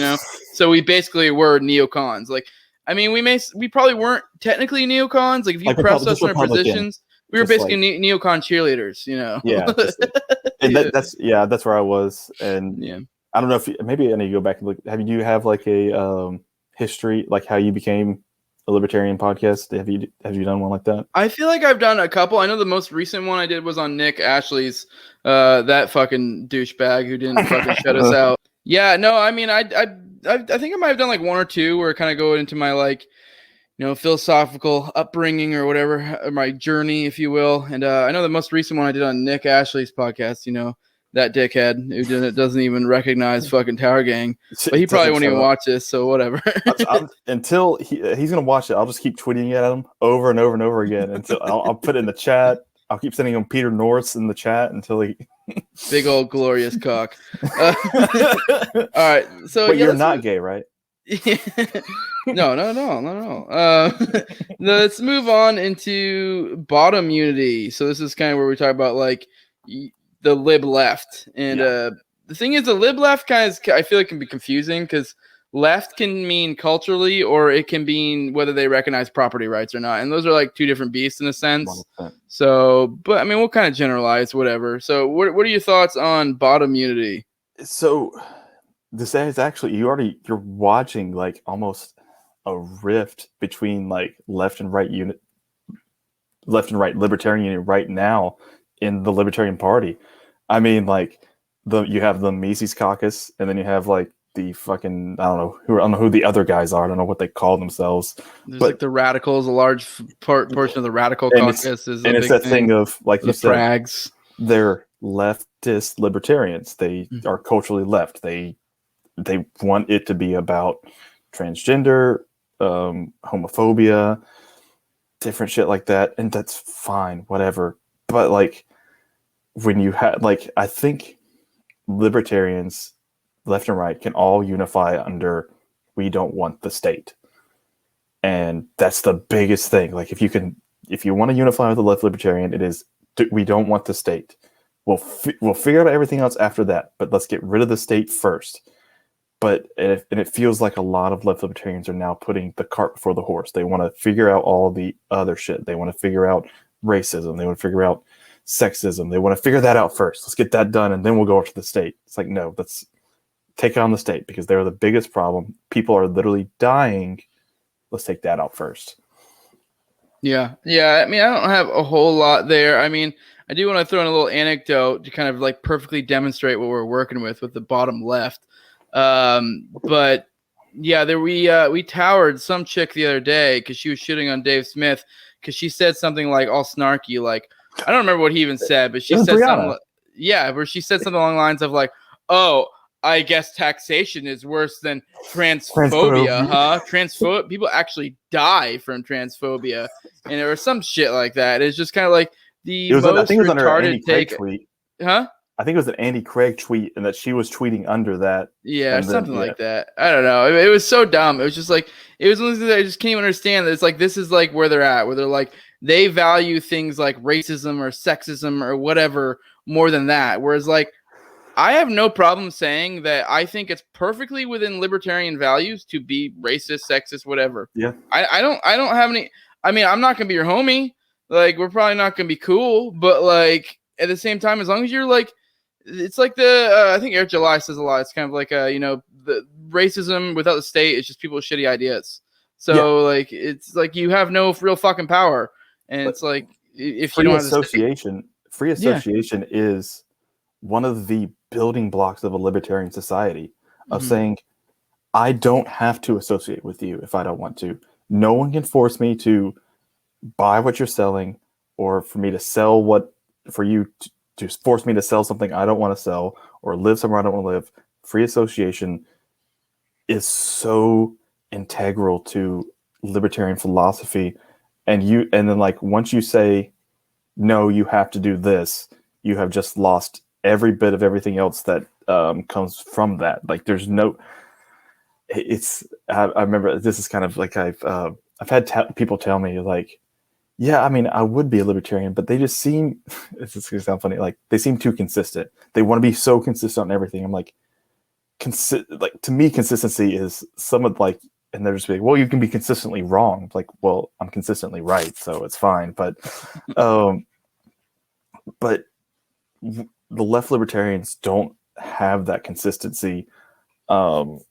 Speaker 1: So we basically were neocons. Like, I mean, we probably weren't technically neocons. Like, if you press us in our positions, We were
Speaker 2: just
Speaker 1: basically
Speaker 2: like
Speaker 1: neocon cheerleaders, you know.
Speaker 2: yeah, just and
Speaker 1: Yeah.
Speaker 2: that's where I was, and
Speaker 1: Yeah.
Speaker 2: I don't know if maybe I need to go back and look. Have you have like a history, like how you became a libertarian podcast? Have you done one like that?
Speaker 1: I feel like I've done a couple. I know the most recent one I did was on Nick Ashley's, that fucking douchebag who didn't fucking shut us out. Yeah, no, I mean, I think I might have done like one or two where I kind of go into my like, you know, philosophical upbringing or whatever, my journey, if you will. And I know the most recent one I did on Nick Ashley's podcast. You know, that dickhead who doesn't even recognize fucking Tower Gang, but he probably won't even watch this, so whatever.
Speaker 2: Until he's gonna watch it, I'll just keep tweeting at him over and over and over again until I'll put it in the chat. I'll keep sending him Peter Norris in the chat until he
Speaker 1: big old glorious cock. All right, so
Speaker 2: but you're not gay, right?
Speaker 1: No. Let's move on into bottom unity. So this is kind of where we talk about like the lib left, and the thing is, the lib left kind of I feel like can be confusing because left can mean culturally, or it can mean whether they recognize property rights or not, and those are like two different beasts in a sense.
Speaker 2: 100%.
Speaker 1: So, but I mean, we'll kind of generalize whatever. So, what are your thoughts on bottom unity?
Speaker 2: So this is actually you're watching like almost a rift between like left and right libertarian unit right now in the Libertarian Party. I mean, like you have the Mises Caucus, and then you have like the fucking I don't know who the other guys are. I don't know what they call themselves.
Speaker 1: There's like the radicals, a large portion of the radical caucus is,
Speaker 2: and it's that thing of like you said,
Speaker 1: frags.
Speaker 2: They're leftist libertarians. They are culturally left. They want it to be about transgender, homophobia, different shit like that, and that's fine, whatever. But like when you have like, I think libertarians, left and right, can all unify under we don't want the state, and that's the biggest thing. Like if you want to unify with the left libertarian, it is we don't want the state. We'll figure out everything else after that, but let's get rid of the state first. But it feels like a lot of left libertarians are now putting the cart before the horse. They want to figure out all the other shit. They want to figure out racism. They want to figure out sexism. They want to figure that out first. Let's get that done, and then we'll go after the state. It's like, no, let's take on the state because they're the biggest problem. People are literally dying. Let's take that out first.
Speaker 1: Yeah. I mean, I don't have a whole lot there. I mean, I do want to throw in a little anecdote to kind of like perfectly demonstrate what we're working with the bottom left. But yeah, we towered some chick the other day because she was shitting on Dave Smith because she said something like all snarky, like I don't remember what he even said, but she said something. Where she said something along the lines of like, "Oh, I guess taxation is worse than transphobia, huh? People actually die from transphobia, and there was some shit like that. It's just kind of like the most retarded take, huh?
Speaker 2: I think it was an Andy Craig tweet, and that she was tweeting under that.
Speaker 1: Yeah, something like that. I don't know. It was so dumb. It was just like it was one of those things I just can't even understand. That it's like this is like where they're at, where they're like they value things like racism or sexism or whatever more than that. Whereas like I have no problem saying that I think it's perfectly within libertarian values to be racist, sexist, whatever.
Speaker 2: Yeah.
Speaker 1: I don't have any. I mean, I'm not gonna be your homie. Like we're probably not gonna be cool, but like at the same time, as long as you're like. It's like I think Eric July says a lot. It's kind of like the racism without the state is just people with shitty ideas. So like it's like you have no real fucking power, and it's like if you don't have
Speaker 2: free association is one of the building blocks of a libertarian society of saying I don't have to associate with you if I don't want to. No one can force me to buy what you're selling or for me to sell for you to force me to sell something I don't want to sell or live somewhere I don't want to live. Free association is so integral to libertarian philosophy. And then like once you say, no, you have to do this, you have just lost every bit of everything else that comes from that. Like there's no, I remember this is kind of like I've had people tell me like, yeah, I mean, I would be a libertarian, but they just seem, it's going to sound funny, like they seem too consistent. They want to be so consistent on everything. I'm like, to me, consistency is some of like and they're just like, well, you can be consistently wrong. It's like, well, I'm consistently right, so it's fine. But but the left libertarians don't have that consistency of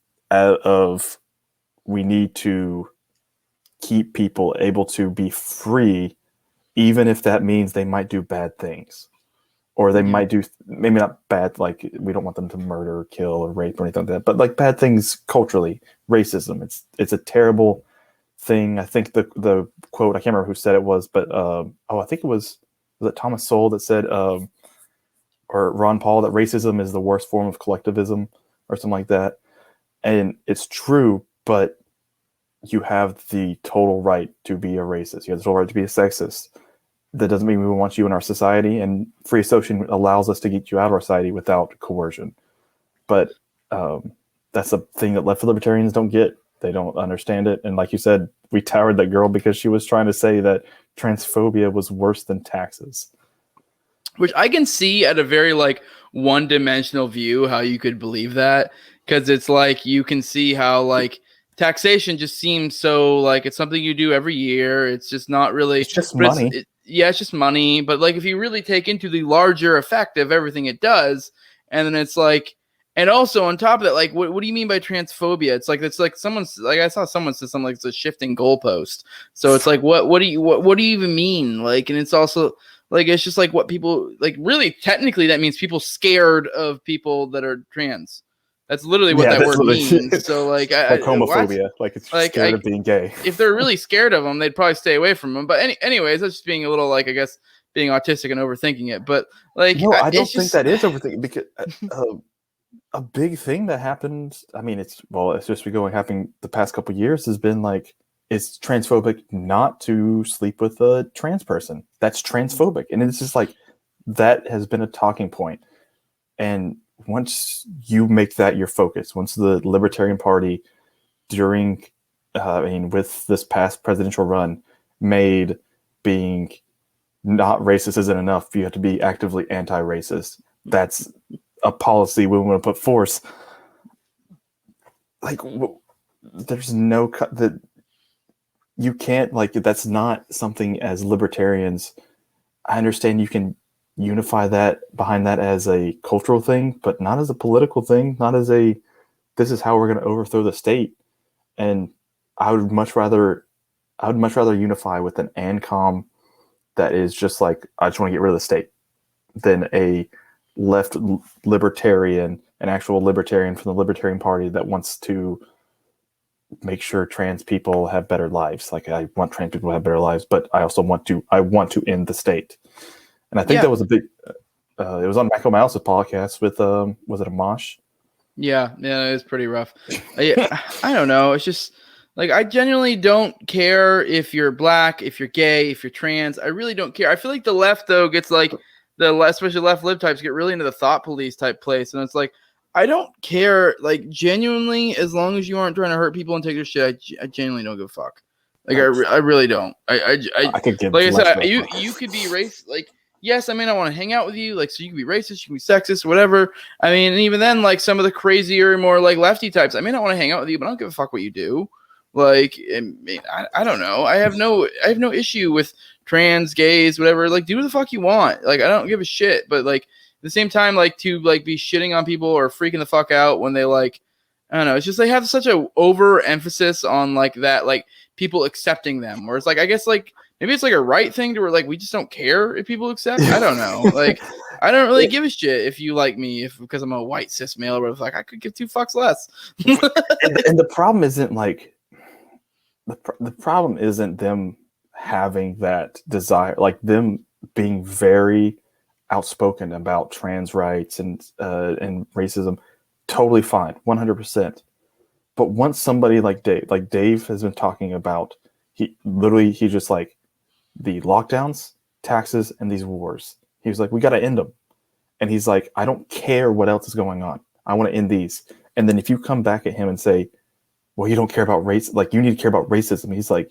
Speaker 2: we need to keep people able to be free, even if that means they might do bad things. Or they might do, maybe not bad, like we don't want them to murder, kill, or rape or anything like that, but like bad things culturally, racism. It's a terrible thing. I think the quote, I can't remember who said it was, but I think it was it Thomas Sowell that said, or Ron Paul, that racism is the worst form of collectivism or something like that. And it's true, but you have the total right to be a racist. You have the total right to be a sexist. That doesn't mean we want you in our society, and free association allows us to get you out of our society without coercion. But that's a thing that left libertarians don't get. They don't understand it. And like you said, we towered that girl because she was trying to say that transphobia was worse than taxes.
Speaker 1: Which I can see at a very like one-dimensional view how you could believe that, because it's like you can see how like taxation just seems so like it's something you do every year. It's just not really.
Speaker 2: It's just money.
Speaker 1: It's just money. But like if you really take into the larger effect of everything it does, and then it's like, and also on top of that, like what do you mean by transphobia? It's like someone's like I saw someone say something like it's a shifting goalpost. So it's like what do you even mean? Like, and it's also like it's just like what people like really technically that means people scared of people that are trans. That's literally what that word means. So like
Speaker 2: homophobia, like it's like, scared of being gay.
Speaker 1: If they're really scared of them, they'd probably stay away from them. But anyways, that's just being a little like I guess being autistic and overthinking it. But like
Speaker 2: no, I don't think that is overthinking, because a big thing that happened. I mean, it's just happening the past couple of years has been like it's transphobic not to sleep with a trans person. That's transphobic, and it's just like that has been a talking point. And once you make that your focus, once the Libertarian Party during, with this past presidential run made being not racist isn't enough, you have to be actively anti-racist. That's a policy we want to put forth. Like, there's no that you can't like. That's not something as libertarians. I understand you can unify that behind that as a cultural thing, but not as a political thing, not as a this is how we're going to overthrow the state. And I would much rather unify with an ANCOM that is just like, I just want to get rid of the state, than a left libertarian, an actual libertarian from the Libertarian Party that wants to make sure trans people have better lives. Like, I want trans people to have better lives, but I also want to end the state. And I think that was a big. It was on Michael Mouse's podcast with was it Amash?
Speaker 1: Yeah, it's pretty rough. I don't know. It's just like I genuinely don't care if you're black, if you're gay, if you're trans. I really don't care. I feel like the left though gets like especially left lib types get really into the thought police type place, and it's like I don't care. Like genuinely, as long as you aren't trying to hurt people and take their shit, I genuinely don't give a fuck. Like I really don't. I could give like I said, you could be race like. Yes, I may not want to hang out with you, like, so you can be racist, you can be sexist, whatever. I mean, and even then, like, some of the crazier, more, like, lefty types, I may not want to hang out with you, but I don't give a fuck what you do. Like, I don't know. I have no issue with trans, gays, whatever. Like, do what the fuck you want. Like, I don't give a shit. But, like, at the same time, like, to, like, be shitting on people or freaking the fuck out when they, like, I don't know. It's just they have such a overemphasis on, like, that, like, people accepting them. Where it's, like, I guess, like, maybe it's like a right thing to where like we just don't care if people accept. I don't know. Like I don't really give a shit if you like me because I'm a white cis male or like I could give 2 fucks less.
Speaker 2: and the problem isn't like the problem isn't them having that desire, like them being very outspoken about trans rights and racism. Totally fine, 100%. But once somebody like Dave has been talking about, he's just like, the lockdowns, taxes, and these wars. He was like, we got to end them. And he's like, I don't care what else is going on. I want to end these. And then if you come back at him and say, well, you don't care about race, like you need to care about racism. He's like,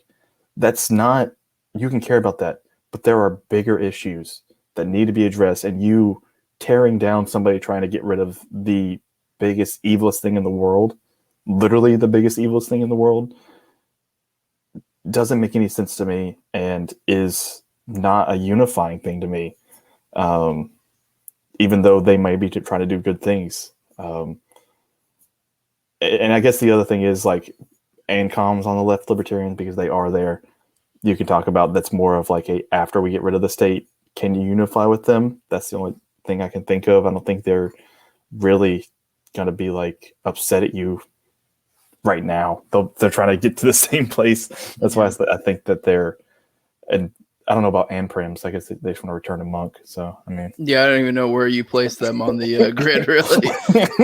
Speaker 2: that's not, you can care about that, but there are bigger issues that need to be addressed. And you tearing down somebody trying to get rid of the biggest, evilest thing in the world, literally the biggest evilest thing in the world doesn't make any sense to me and is not a unifying thing to me. Even though they may be trying to do good things. And I guess the other thing is like ANCOMs on the left, libertarians, because they are there. You can talk about that's more of like after we get rid of the state, can you unify with them? That's the only thing I can think of. I don't think they're really going to be like upset at you right now. They're trying to get to the same place. That's why I think that they're, and I don't know about ANPRIMs. I guess they just want to return to Monk. So, I mean.
Speaker 1: Yeah, I don't even know where you place them on the grid, really.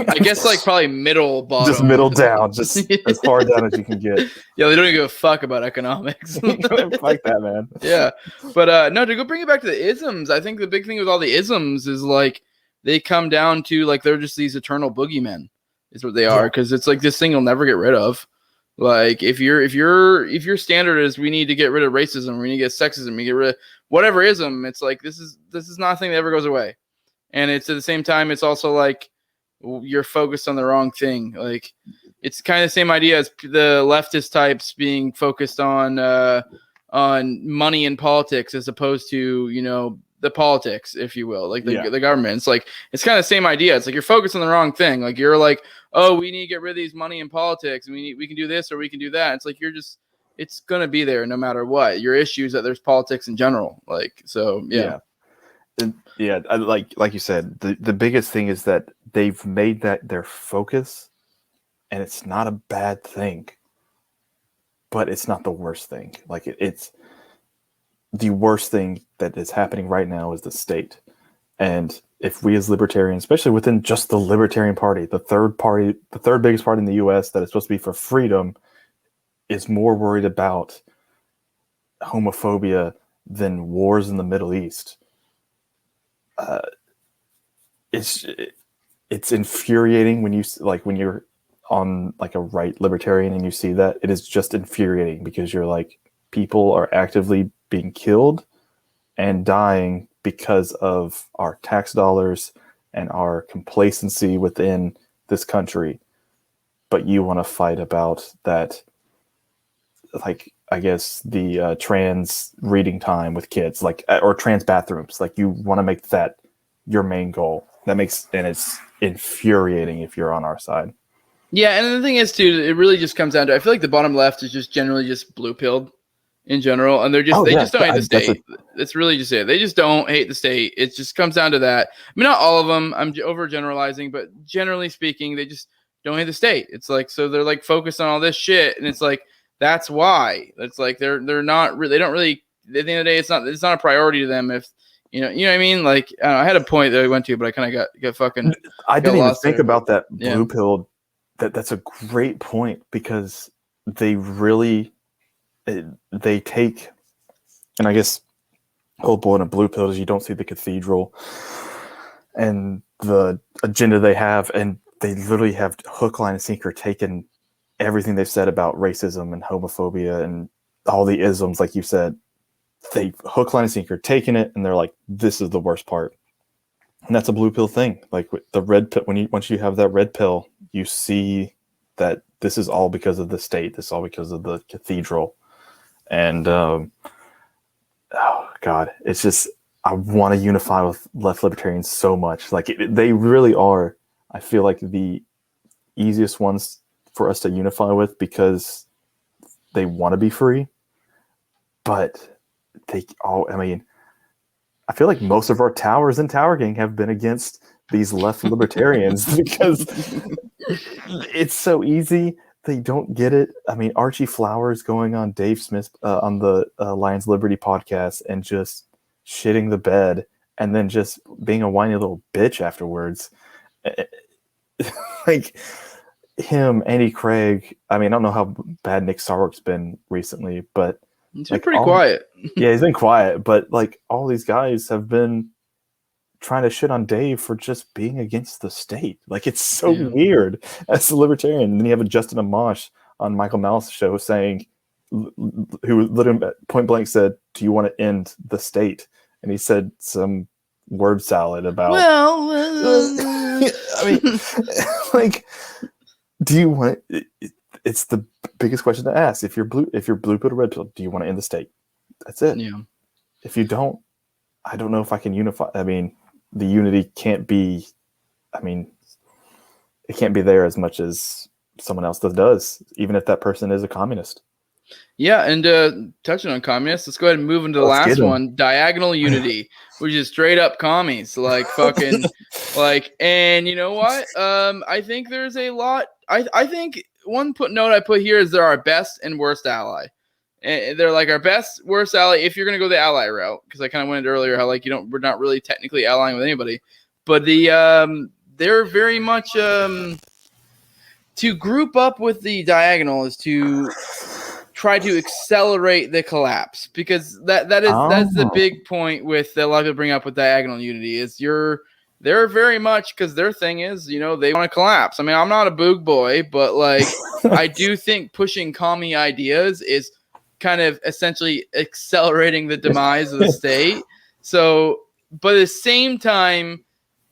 Speaker 1: I guess like probably middle bottom.
Speaker 2: Just middle down, just as far down as you can get.
Speaker 1: Yeah, they don't even give a fuck about economics.
Speaker 2: Fuck that, man.
Speaker 1: Yeah, but no, to go bring it back to the isms, I think the big thing with all the isms is like they come down to like they're just these eternal boogeymen is what they are, because it's like this thing you'll never get rid of. Like if your standard is we need to get rid of racism, we need to get sexism, we get rid of whatever ism, it's like this is not a thing that ever goes away. And it's at the same time, it's also like you're focused on the wrong thing. Like it's kind of the same idea as the leftist types being focused on money and politics as opposed to, you know, the politics, if you will, like the government. It's like it's kind of the same idea. It's like you're focused on the wrong thing. Like you're like, oh, we need to get rid of these money and politics, and we can do this or we can do that. It's like it's gonna be there no matter what. Your issue is that there's politics in general. Like so, yeah.
Speaker 2: Like you said, the biggest thing is that they've made that their focus, and it's not a bad thing, but it's not the worst thing. Like it's the worst thing that is happening right now is the state. And if we as libertarians, especially within just the Libertarian Party, the third biggest party in the US that is supposed to be for freedom, is more worried about homophobia than wars in the Middle East. It's infuriating when you're on like a right libertarian and you see that. It is just infuriating because you're like, people are actively being killed and dying because of our tax dollars and our complacency within this country. But you want to fight about that, like, I guess the trans reading time with kids, like, or trans bathrooms. Like, you want to make that your main goal. And it's infuriating if you're on our side.
Speaker 1: Yeah, and the thing is, too, it really just comes down to, I feel like the bottom left is just generally just blue-pilled in general, and they just don't hate the state. It's really just it. They just don't hate the state. It just comes down to that. I mean, not all of them. I'm overgeneralizing, but generally speaking, they just don't hate the state. It's like, so they're like focused on all this shit, and it's like that's why. It's like they're not really. They don't really. At the end of the day, it's not a priority to them. If you know what I mean. Like I had a point that I went to, but I kind of got fucking.
Speaker 2: I didn't even think about that blue pill. That's a great point because they really. They take, and I guess the whole point of blue pill is you don't see the cathedral and the agenda they have, and they literally have hook, line, and sinker taken everything they've said about racism and homophobia and all the isms, like you said. They hook, line, and sinker taken it, and they're like, "This is the worst part," and that's a blue pill thing. Like with the red pill, once you have that red pill, you see that this is all because of the state. This is all because of the cathedral. And oh god, it's just I want to unify with left libertarians so much. Like they really are. I feel like the easiest ones for us to unify with because they want to be free. But I mean, I feel like most of our towers in Tower Gang have been against these left libertarians because it's so easy. They don't get it. I mean, Archie Flowers going on Dave Smith on the Lions Liberty podcast and just shitting the bed and then just being a whiny little bitch afterwards. Like him, Andy Craig. I mean, I don't know how bad Nick Sarwark's been recently, but
Speaker 1: he's been pretty quiet.
Speaker 2: Yeah, he's been quiet, but like all these guys have been trying to shit on Dave for just being against the state. Like it's so weird as a libertarian. And then you have a Justin Amash on Michael Malice's show saying, who literally point blank said, "Do you want to end the state?" And he said some word salad about. I mean, like Do you want it's the biggest question to ask. If you're blue pill or red pill, do you want to end the state? That's it.
Speaker 1: Yeah.
Speaker 2: If you don't, I don't know if I can unify. I mean, the unity can't be. I mean, it can't be there as much as someone else does, even if that person is a communist.
Speaker 1: Yeah, and touching on communists, let's go ahead and move into the last one, diagonal unity, which is straight up commies, like fucking, like, and you know what? I think there's a lot. I think one note I put here is they're our best and worst ally. And they're like our best, worst ally if you're gonna go the ally route, because I kind of went into earlier how like we're not really technically allying with anybody, but they're very much to group up with the diagonal is to try to accelerate the collapse, because that's the big point with a lot of people bring up with diagonal unity is they're very much, because their thing is, they want to collapse. I mean, I'm not a boog boy, but like I do think pushing commie ideas is kind of essentially accelerating the demise of the state. So, but at the same time,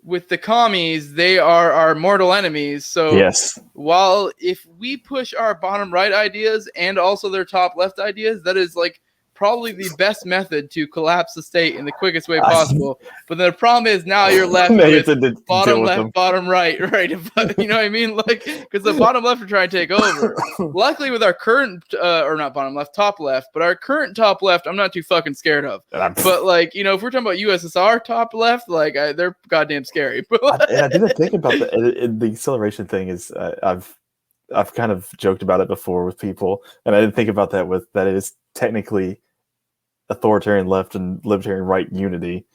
Speaker 1: with the commies, they are our mortal enemies. So
Speaker 2: yes,
Speaker 1: while if we push our bottom right ideas and also their top left ideas, that is like probably the best method to collapse the state in the quickest way possible. But the problem is now you're left with bottom left, bottom right, right? You know what I mean? Like, because the bottom left are trying to take over. Luckily, with our current, or not bottom left, top left, but our current top left, I'm not too fucking scared of. But like, if we're talking about USSR top left, like they're goddamn scary.
Speaker 2: And I didn't think about the acceleration thing. Is I've kind of joked about it before with people, and I didn't think about that that it is technically authoritarian left and libertarian right unity,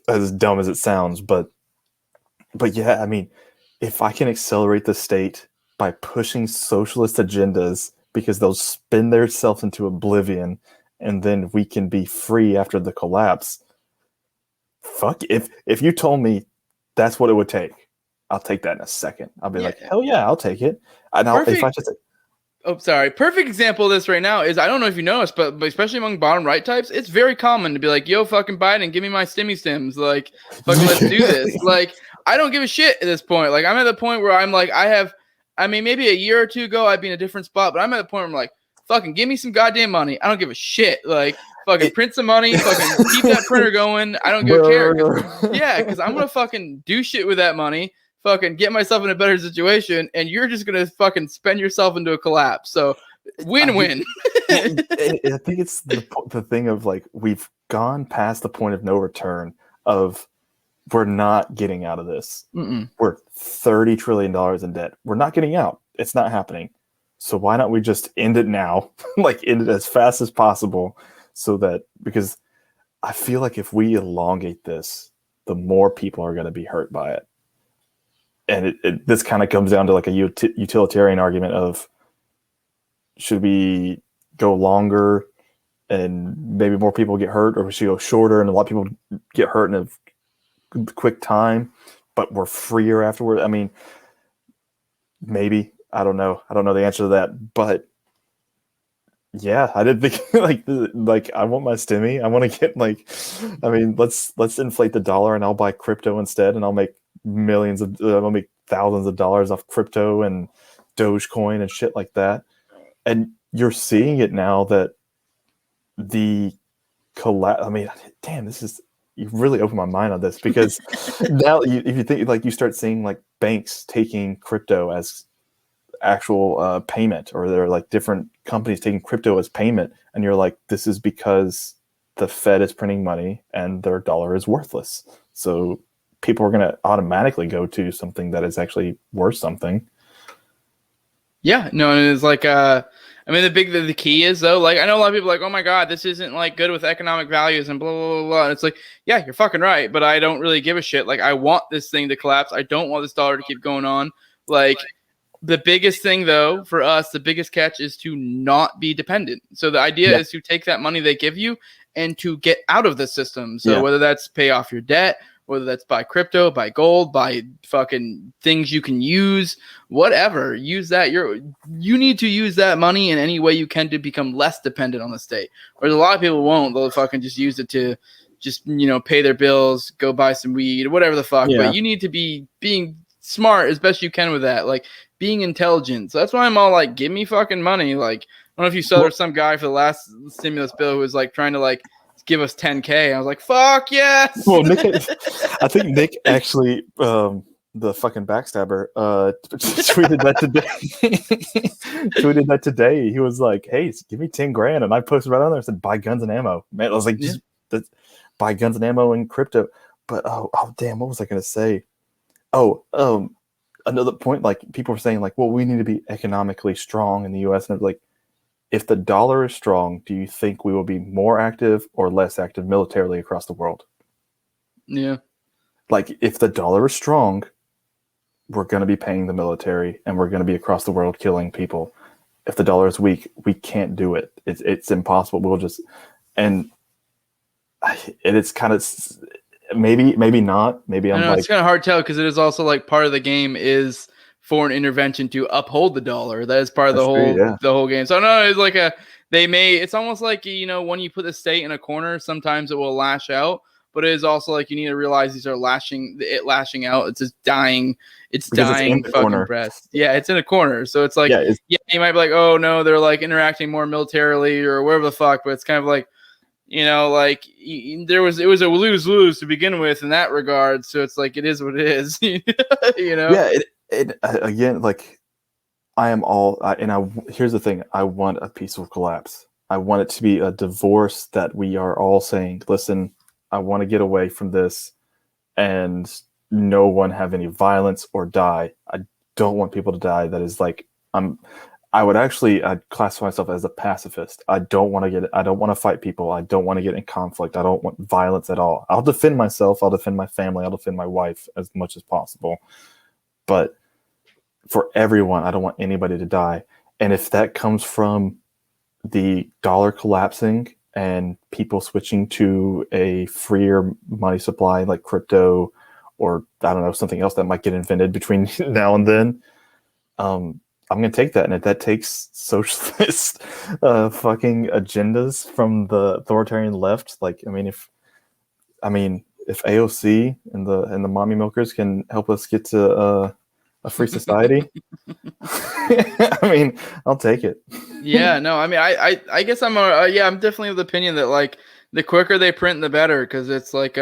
Speaker 2: as dumb as it sounds, but yeah, I mean, if I can accelerate the state by pushing socialist agendas because they'll spin themselves into oblivion, and then we can be free after the collapse. Fuck, if you told me that's what it would take, I'll take that in a second. I'll be like, hell yeah, I'll take it. And if I just
Speaker 1: perfect example of this right now is, I don't know if you noticed, but especially among bottom right types, it's very common to be like, yo, fucking Biden, give me my stims. Like, fucking let's do this. Like, I don't give a shit at this point. Like, I'm at the point where I'm like, maybe a year or two ago, I'd be in a different spot, but I'm at the point where I'm like, fucking give me some goddamn money. I don't give a shit. Like, fucking print some money, fucking keep that printer going. I don't give a care. Because I'm going to fucking do shit with that money. Fucking get myself in a better situation, and you're just gonna fucking spend yourself into a collapse. So win-win.
Speaker 2: I think it's the thing of like, we've gone past the point of no return of we're not getting out of this.
Speaker 1: Mm-mm.
Speaker 2: We're $30 trillion in debt. We're not getting out. It's not happening. So why not we just end it now? Like, end it as fast as possible, so that, because I feel like if we elongate this, the more people are going to be hurt by it. And this kind of comes down to like a utilitarian argument of, should we go longer and maybe more people get hurt, or we should go shorter and a lot of people get hurt in a quick time, but we're freer afterward? I mean, maybe. I don't know. I don't know the answer to that, but yeah, I didn't think like I want my stimmy. I want to get let's inflate the dollar and I'll buy crypto instead, and I'll make I'll make thousands of dollars off crypto and Dogecoin and shit like that. And you're seeing it now that the collapse. I mean, damn, you really opened my mind on this, because now if you think, like, you start seeing like banks taking crypto as actual payment, or they're like different companies taking crypto as payment, and you're like, this is because the Fed is printing money and their dollar is worthless. So people are going to automatically go to something that is actually worth something.
Speaker 1: Yeah, no, and it's like, I mean, the key is, though, like, I know a lot of people are like, oh my God, this isn't like good with economic values and blah, blah, blah, blah. And it's like, yeah, you're fucking right, but I don't really give a shit. Like, I want this thing to collapse. I don't want this dollar to keep going on. Like, the biggest thing, though, for us, the biggest catch is to not be dependent. So the idea is to take that money they give you and to get out of the system. So whether that's pay off your debt, whether that's buy crypto, buy gold, buy fucking things you can use, whatever, use that. You need to use that money in any way you can to become less dependent on the state. Whereas a lot of people won't. They'll fucking just use it to just, pay their bills, go buy some weed, whatever the fuck. Yeah. But you need to be being smart as best you can with that, like being intelligent. So that's why I'm all like, give me fucking money. Like, I don't know if you saw there's some guy for the last stimulus bill who was like trying to like give us 10K. I was like, fuck yes.
Speaker 2: Well, Nick, I think Nick actually, the fucking backstabber, tweeted that today. Tweeted that today. He was like, "Hey, give me 10 grand," and I posted right on there and said, "Buy guns and ammo." Man, I was like, just buy guns and ammo and crypto. But oh damn, what was I gonna say? Oh, another point. Like people were saying, like, well, we need to be economically strong in the U.S. And like, if the dollar is strong, do you think we will be more active or less active militarily across the world?
Speaker 1: Yeah.
Speaker 2: Like, if the dollar is strong, we're going to be paying the military and we're going to be across the world killing people. If the dollar is weak, we can't do it. It's impossible. We'll just, and it's kind of, maybe not. Maybe I'm like,
Speaker 1: it's kind of hard to tell because it is also like part of the game is foreign intervention to uphold the dollar. That is part of the whole game. So no, it's like it's almost like, when you put the state in a corner, sometimes it will lash out, but it is also like you need to realize these are lashing out. It's just dying. It's dying fucking breath. Yeah, it's in a corner. So it's like, you might be like, oh no, they're like interacting more militarily or whatever the fuck, but it's kind of like, like it was a lose-lose to begin with in that regard. So it's like, it is what it is,
Speaker 2: Yeah. Again, like I am all, here's the thing. I want a peaceful collapse. I want it to be a divorce that we are all saying, listen, I want to get away from this and no one have any violence or die. I don't want people to die. That is like, I'd classify myself as a pacifist. I don't want to fight people. I don't want to get in conflict. I don't want violence at all. I'll defend myself. I'll defend my family. I'll defend my wife as much as possible. But for everyone, I don't want anybody to die. And if that comes from the dollar collapsing and people switching to a freer money supply like crypto, or I don't know, something else that might get invented between now and then, I'm going to take that. And if that takes socialist fucking agendas from the authoritarian left, like, if AOC and the mommy milkers can help us get to a free society, I'll take it.
Speaker 1: Yeah, no, I guess I'm definitely of the opinion that like the quicker they print, the better, because it's like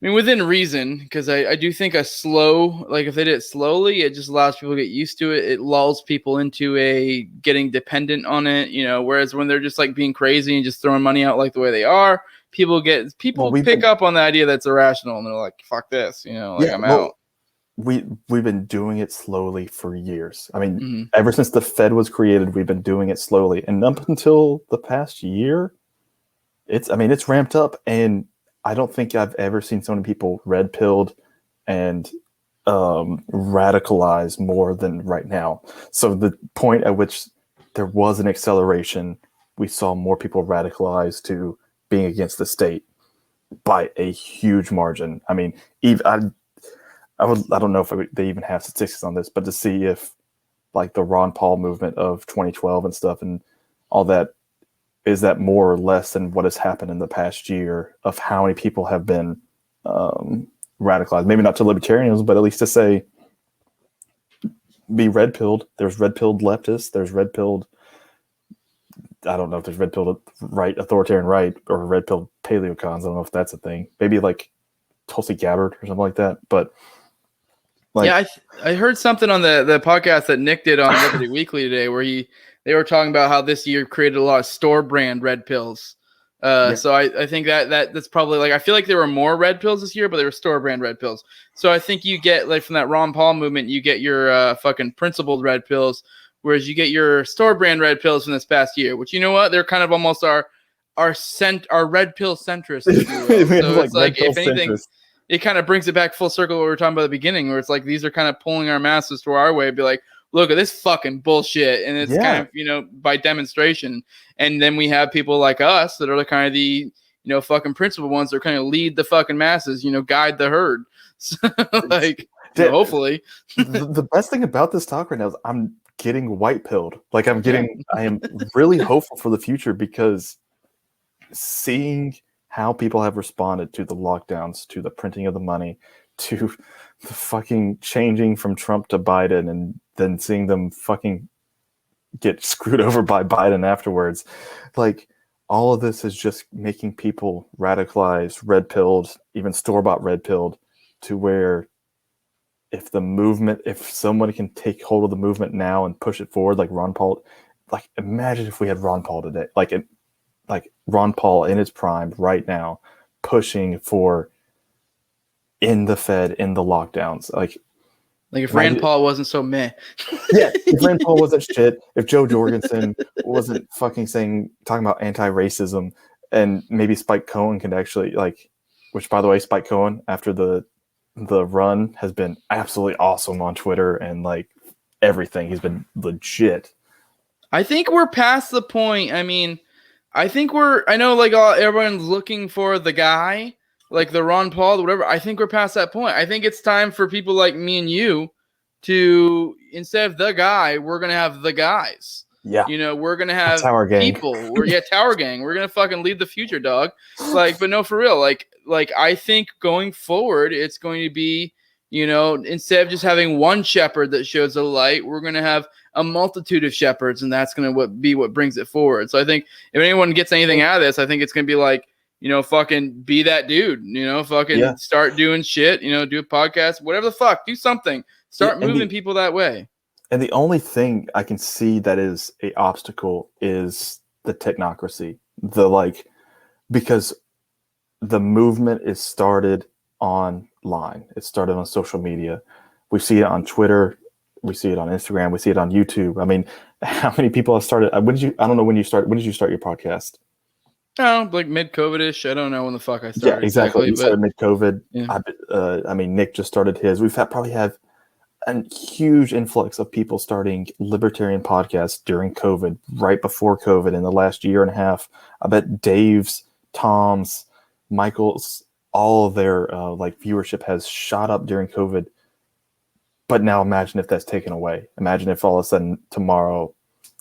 Speaker 1: within reason, because I do think a slow, like if they did it slowly, it just allows people to get used to it. It lulls people into getting dependent on it, whereas when they're just like being crazy and just throwing money out like the way they are, people pick up on the idea that's irrational and they're like, fuck this, I'm out.
Speaker 2: We've been doing it slowly for years. Ever since the Fed was created, we've been doing it slowly. And up until the past year, it's ramped up. And I don't think I've ever seen so many people red-pilled and radicalized more than right now. So the point at which there was an acceleration, we saw more people radicalized to being against the state by a huge margin. I don't know if they even have statistics on this, but to see if like the Ron Paul movement of 2012 and stuff and all that, is that more or less than what has happened in the past year of how many people have been radicalized? Maybe not to libertarianism, but at least to say, be red-pilled. There's red-pilled leftists. There's red-pilled, I don't know if there's red-pilled right, authoritarian right, or red-pilled paleocons. I don't know if that's a thing. Maybe like Tulsi Gabbard or something like that. But
Speaker 1: I heard something on the podcast that Nick did on Liberty Weekly today where they were talking about how this year created a lot of store brand red pills. So I think that's probably like, I feel like there were more red pills this year, but they were store brand red pills. So I think you get like from that Ron Paul movement, you get your fucking principled red pills, whereas you get your store brand red pills from this past year, which, you know what, they're kind of almost our red pill centrists. So it's like, if anything, centrist. It kind of brings it back full circle what we were talking about at the beginning, where it's like these are kind of pulling our masses to our way, be like, look at this fucking bullshit. And it's kind of, by demonstration. And then we have people like us that are the kind of the, fucking principled ones that kind of lead the fucking masses, guide the herd. So, like, hopefully.
Speaker 2: The best thing about this talk right now is I'm getting white pilled. Like I am really hopeful for the future, because seeing how people have responded to the lockdowns, to the printing of the money, to the fucking changing from Trump to Biden and then seeing them fucking get screwed over by Biden afterwards. Like, all of this is just making people radicalized, red-pilled, even store-bought red-pilled, to where if someone can take hold of the movement now and push it forward, like Ron Paul, like, imagine if we had Ron Paul today, like Ron Paul in his prime right now, pushing for in the Fed, in the lockdowns, like
Speaker 1: if Rand Paul wasn't so meh.
Speaker 2: Yeah, if Rand Paul wasn't shit, if Joe Jorgensen wasn't fucking talking about anti-racism, and maybe Spike Cohen can actually, like, which, by the way, Spike Cohen, after the run, has been absolutely awesome on Twitter and like everything. He's been legit.
Speaker 1: I think we're past the point. I mean, I know like everyone's looking for the guy, like the Ron Paul, whatever. I think we're past that point. I think it's time for people like me and you to, instead of the guy, we're going to have the guys.
Speaker 2: Yeah.
Speaker 1: You know, we're going to have
Speaker 2: Tower Gang.
Speaker 1: people. Tower Gang. We're going to fucking lead the future, dog. Like, but no, for real. Like I think going forward, it's going to be, you know, instead of just having one shepherd that shows the light, we're going to have a multitude of shepherds, and that's going to be what brings it forward. So I think if anyone gets anything out of this, I think it's going to be like, you know, fucking be that dude, you know, fucking start doing shit, you know, do a podcast, whatever the fuck, do something, start moving people that way.
Speaker 2: And the only thing I can see that is a obstacle is the technocracy, because the movement is started online. It started on social media. We see it on Twitter. We see it on Instagram. We see it on YouTube. I mean, how many people have started? I don't know when you started. When did you start your podcast?
Speaker 1: Oh, like mid-COVID-ish. I don't know when the fuck I started.
Speaker 2: Yeah, exactly. You started mid-COVID.
Speaker 1: Yeah.
Speaker 2: I mean, Nick just started his. We've probably have a huge influx of people starting libertarian podcasts during COVID, right before COVID, in the last year and a half. I bet Dave's, Tom's, Michael's, all of their like viewership has shot up during COVID. But now imagine if that's taken away. Imagine if all of a sudden tomorrow,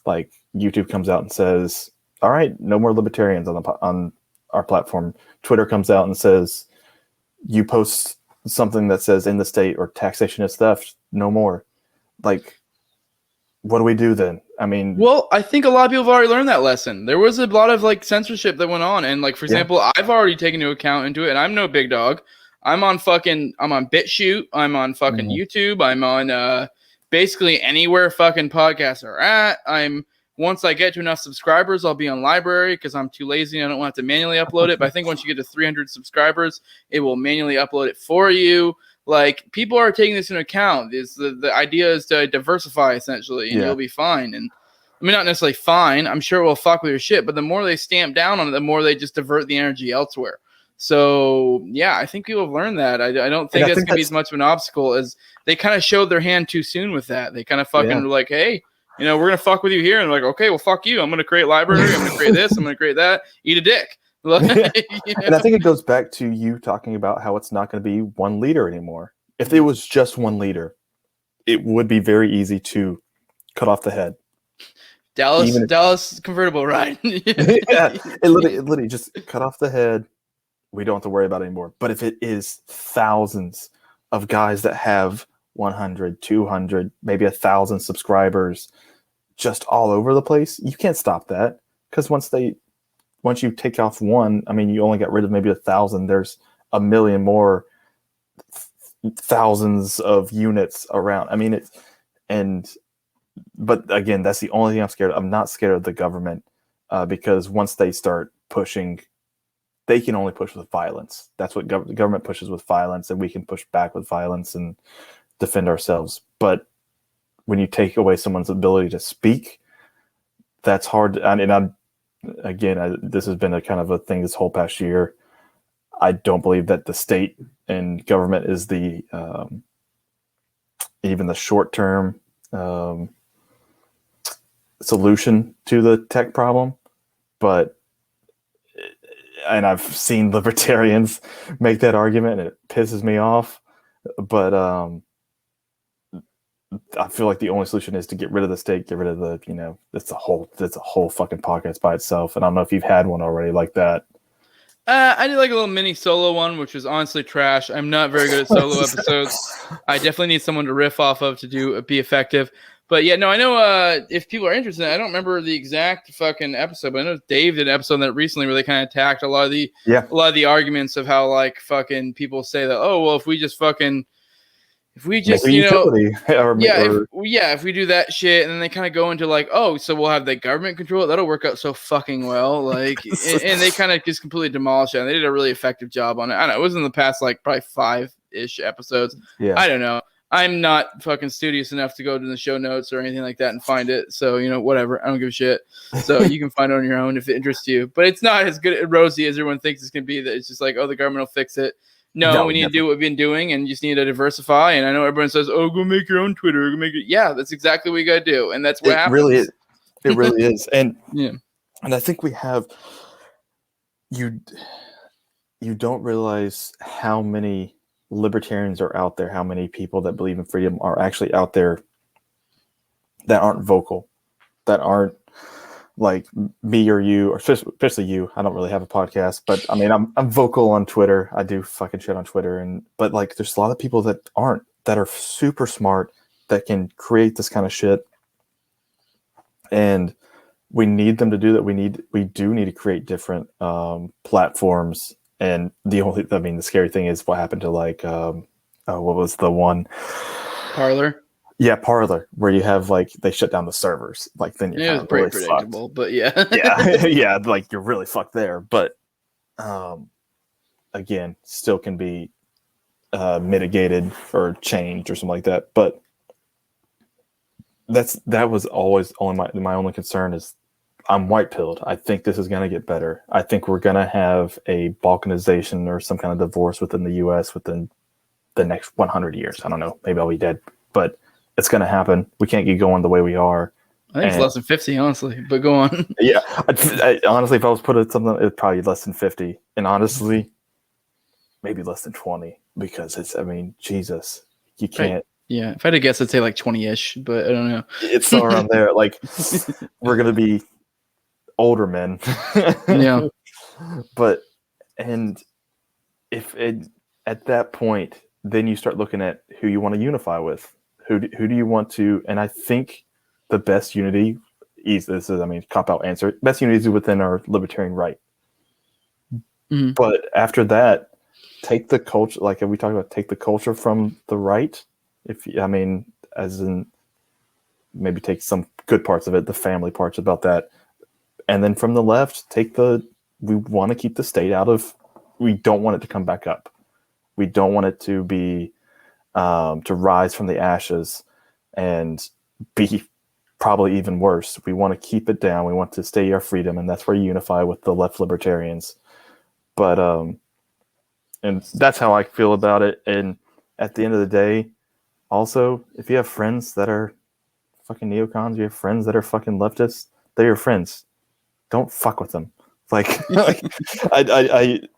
Speaker 2: like, YouTube comes out and says, all right, no more libertarians on our platform. Twitter comes out and says, you post something that says in the state or taxation is theft, no more. Like, what do we do then? I mean,
Speaker 1: well, I think a lot of people have already learned that lesson. There was a lot of like censorship that went on, and like, for example, I've already taken into account into it, and I'm no big dog. I'm on BitChute. I'm on fucking YouTube. I'm on basically anywhere fucking podcasts are at. Once I get to enough subscribers, I'll be on Library because I'm too lazy and I don't want to manually upload it. But I think once you get to 300 subscribers, it will manually upload it for you. Like, people are taking this into account. The idea is to diversify, essentially, and you'll be fine. And I mean, not necessarily fine. I'm sure it will fuck with your shit, but the more they stamp down on it, the more they just divert the energy elsewhere. So, yeah, I think people have learned that. I don't think that's going to be as much of an obstacle as they kind of showed their hand too soon with that. They kind of fucking were like, hey, you know, we're going to fuck with you here. And they're like, okay, well, fuck you. I'm going to create Library. I'm going to create this. I'm going to create that. Eat a dick. You know?
Speaker 2: And I think it goes back to you talking about how it's not going to be one leader anymore. If it was just one leader, it would be very easy to cut off the head.
Speaker 1: Dallas convertible ride.
Speaker 2: It literally just cut off the head. We don't have to worry about it anymore. But if it is thousands of guys that have 100, 200, maybe 1,000 subscribers just all over the place, you can't stop that. Because once you take off one, I mean, you only got rid of maybe 1,000. There's a million more thousands of units around. I mean, but again, that's the only thing I'm scared of. I'm not scared of the government because once they start pushing, they can only push with violence. That's what the government pushes, with violence, and we can push back with violence and defend ourselves. But when you take away someone's ability to speak, that's hard. This has been a kind of a thing this whole past year. I don't believe that the state and government is the even the short-term solution to the tech problem, and I've seen libertarians make that argument, and it pisses me off. But I feel like the only solution is to get rid of the state, get rid of that's a whole fucking podcast by itself. And I don't know if you've had one already like that.
Speaker 1: I did like a little mini solo one, which was honestly trash. I'm not very good at solo episodes. I definitely need someone to riff off of to be effective. But yeah, no, I know if people are interested, I don't remember the exact fucking episode, but I know Dave did an episode on that recently where they kind of attacked a lot of the arguments of how like fucking people say that, oh well, if we just
Speaker 2: Make a utility
Speaker 1: if we do that shit, and then they kind of go into like, oh, so we'll have the government control it. That'll work out so fucking well. Like, and they kind of just completely demolished it. And they did a really effective job on it. I don't know. It was in the past like probably 5-ish episodes.
Speaker 2: Yeah.
Speaker 1: I don't know. I'm not fucking studious enough to go to the show notes or anything like that and find it. So, whatever. I don't give a shit. So you can find it on your own if it interests you. But it's not as good rosy as everyone thinks it's going to be. That it's just like, oh, the government will fix it. No, we need to do what we've been doing and just need to diversify. And I know everyone says, oh, go make your own Twitter. Go make it. Yeah, that's exactly what you got to do. And that's what happens.
Speaker 2: It really is. And
Speaker 1: yeah.
Speaker 2: And I think we have you don't realize how many libertarians are out there, how many people that believe in freedom are actually out there that aren't vocal, that aren't like me or you, or especially you. I don't really have a podcast, but I mean, I'm vocal on Twitter. I do fucking shit on Twitter, but like, there's a lot of people that aren't, that are super smart, that can create this kind of shit, and we need them to do that. We do need to create different platforms. And the scary thing is what happened to like, what was the one?
Speaker 1: Parler.
Speaker 2: Yeah, Parler, where you have like they shut down the servers. Like then you're
Speaker 1: it was pretty predictable,
Speaker 2: fucked.
Speaker 1: But yeah,
Speaker 2: yeah, like you're really fucked there. But again, still can be mitigated or changed or something like that. But that was always only my only concern is I'm white pilled. I think this is going to get better. I think we're going to have a balkanization or some kind of divorce within the U.S. within the next 100 years. I don't know. Maybe I'll be dead, but it's going to happen. We can't get going the way we are.
Speaker 1: I think it's less than 50, honestly, but go on.
Speaker 2: Yeah. Honestly, if I was put at something, it'd probably be less than 50. And honestly, maybe less than 20 because Jesus, you can't.
Speaker 1: Right. Yeah. If I had to guess, I'd say like 20-ish, but I don't know.
Speaker 2: It's somewhere around there. Like we're going to be older men.
Speaker 1: Yeah.
Speaker 2: But, and at that point, then you start looking at who you want to unify with. Who do you want to? And I think the best unity is cop-out answer. Best unity is within our libertarian right.
Speaker 1: Mm-hmm.
Speaker 2: But after that, take the culture, like we talked about, take the culture from the right. As in maybe take some good parts of it, the family parts about that. And then from the left, we want to keep the state out of, we don't want it to come back up. We don't want it to be, to rise from the ashes and be probably even worse. We want to keep it down. We want to stay our freedom. And that's where you unify with the left libertarians. But, and that's how I feel about it. And at the end of the day, also, if you have friends that are fucking neocons, you have friends that are fucking leftists, they're your friends. Don't fuck with them. I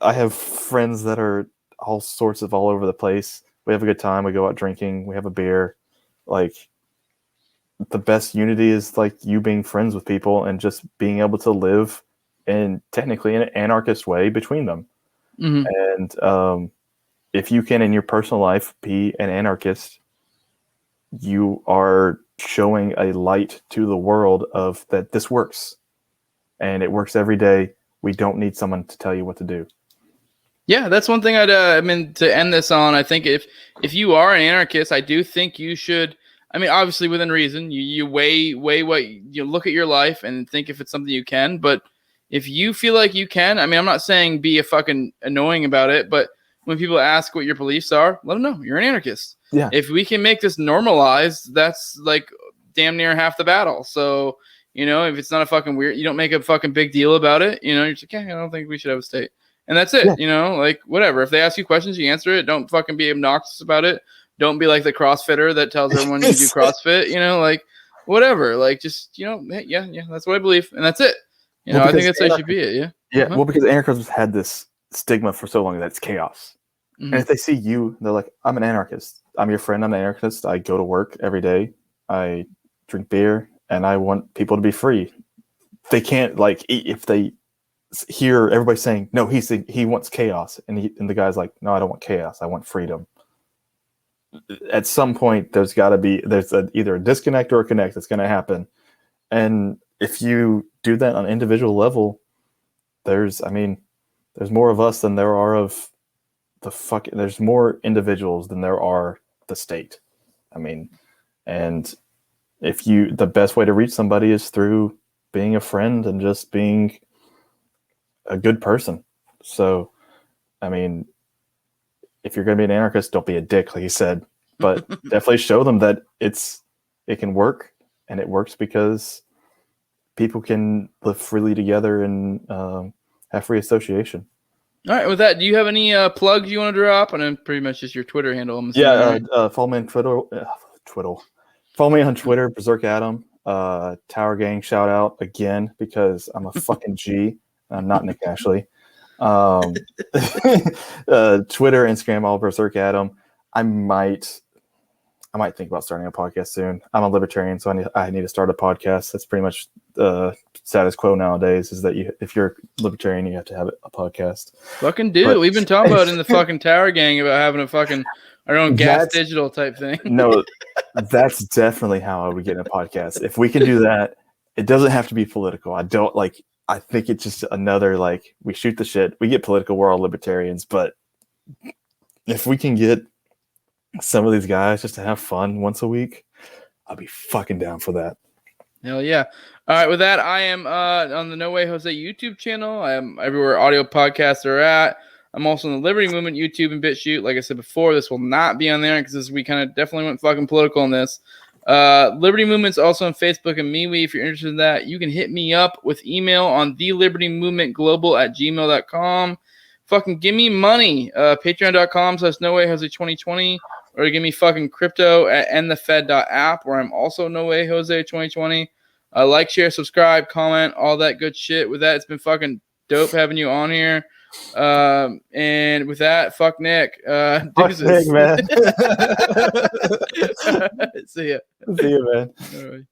Speaker 2: have friends that are all sorts of all over the place. We have a good time. We go out drinking. We have a beer. Like, the best unity is like you being friends with people and just being able to live technically in an anarchist way between them.
Speaker 1: Mm-hmm.
Speaker 2: And if you can in your personal life be an anarchist, you are showing a light to the world of that this works. And it works every day. We don't need someone to tell you what to do.
Speaker 1: Yeah, that's one thing to end this on. I think if you are an anarchist, I do think you should, obviously within reason, you weigh what you look at your life and think if it's something you can. But if you feel like you can, I'm not saying be a fucking annoying about it, but when people ask what your beliefs are, let them know you're an anarchist.
Speaker 2: Yeah.
Speaker 1: If we can make this normalized, that's like damn near half the battle. So, if it's not a fucking weird, you don't make a fucking big deal about it. You're just like, I don't think we should have a state. And that's it. Yeah. Like whatever. If they ask you questions, you answer it. Don't fucking be obnoxious about it. Don't be like the CrossFitter that tells everyone you do CrossFit, like whatever. Like just, yeah, that's what I believe. And that's it. I think that's how it should be it. Yeah.
Speaker 2: Yeah. Uh-huh. Well, because anarchism had this stigma for so long that it's chaos. Mm-hmm. And if they see you, they're like, I'm an anarchist. I'm your friend. I'm an anarchist. I go to work every day. I drink beer and I want people to be free. They can't if they hear everybody saying, no, he wants chaos. And the guy's like, no, I don't want chaos. I want freedom. At some point, there's either a disconnect or a connect that's going to happen. And if you do that on an individual level, there's more of us than there are of there's more individuals than there are the state. I mean, and the best way to reach somebody is through being a friend and just being a good person. So, I mean, if you're going to be an anarchist, don't be a dick, like you said, but definitely show them that it can work, and it works because people can live freely together and have free association.
Speaker 1: All right, with that, do you have any plugs you want to drop? And then pretty much just your Twitter handle.
Speaker 2: Follow me on Twitter. Follow me on Twitter, Berserk Adam. Tower Gang shout out again because I'm a fucking G. I'm not Nick Ashley. Twitter, Instagram, all Berserk Adam. I might think about starting a podcast soon. I'm a libertarian, so I need to start a podcast. That's pretty much the status quo nowadays, is that if you're libertarian, you have to have a podcast.
Speaker 1: Fucking do. We've been talking about in the fucking Tower Gang about having a fucking our own gas digital type thing.
Speaker 2: No, that's definitely how I would get in a podcast. If we can do that, it doesn't have to be political. I think it's just another, we shoot the shit. We get political. We're all libertarians. But if we can get some of these guys just to have fun once a week, I'll be fucking down for that.
Speaker 1: Hell yeah. All right, with that, I am on the No Way Jose YouTube channel. I am everywhere audio podcasts are at. I'm also on the Liberty Movement YouTube and BitChute. Like I said before, this will not be on there because we kind of definitely went fucking political on this. Liberty Movement's also on Facebook and MeWe. If you're interested in that, you can hit me up with email on thelibertymovementglobal@gmail.com. Fucking give me money. Patreon.com/NoWayJose2020. Or give me fucking crypto at endthefed.app, where I'm also No Way Jose 2020. Like, share, subscribe, comment, all that good shit. With that, it's been fucking dope having you on here. And with that, fuck Nick.
Speaker 2: Fuck Nick, man.
Speaker 1: See ya.
Speaker 2: See you, man.
Speaker 1: All right.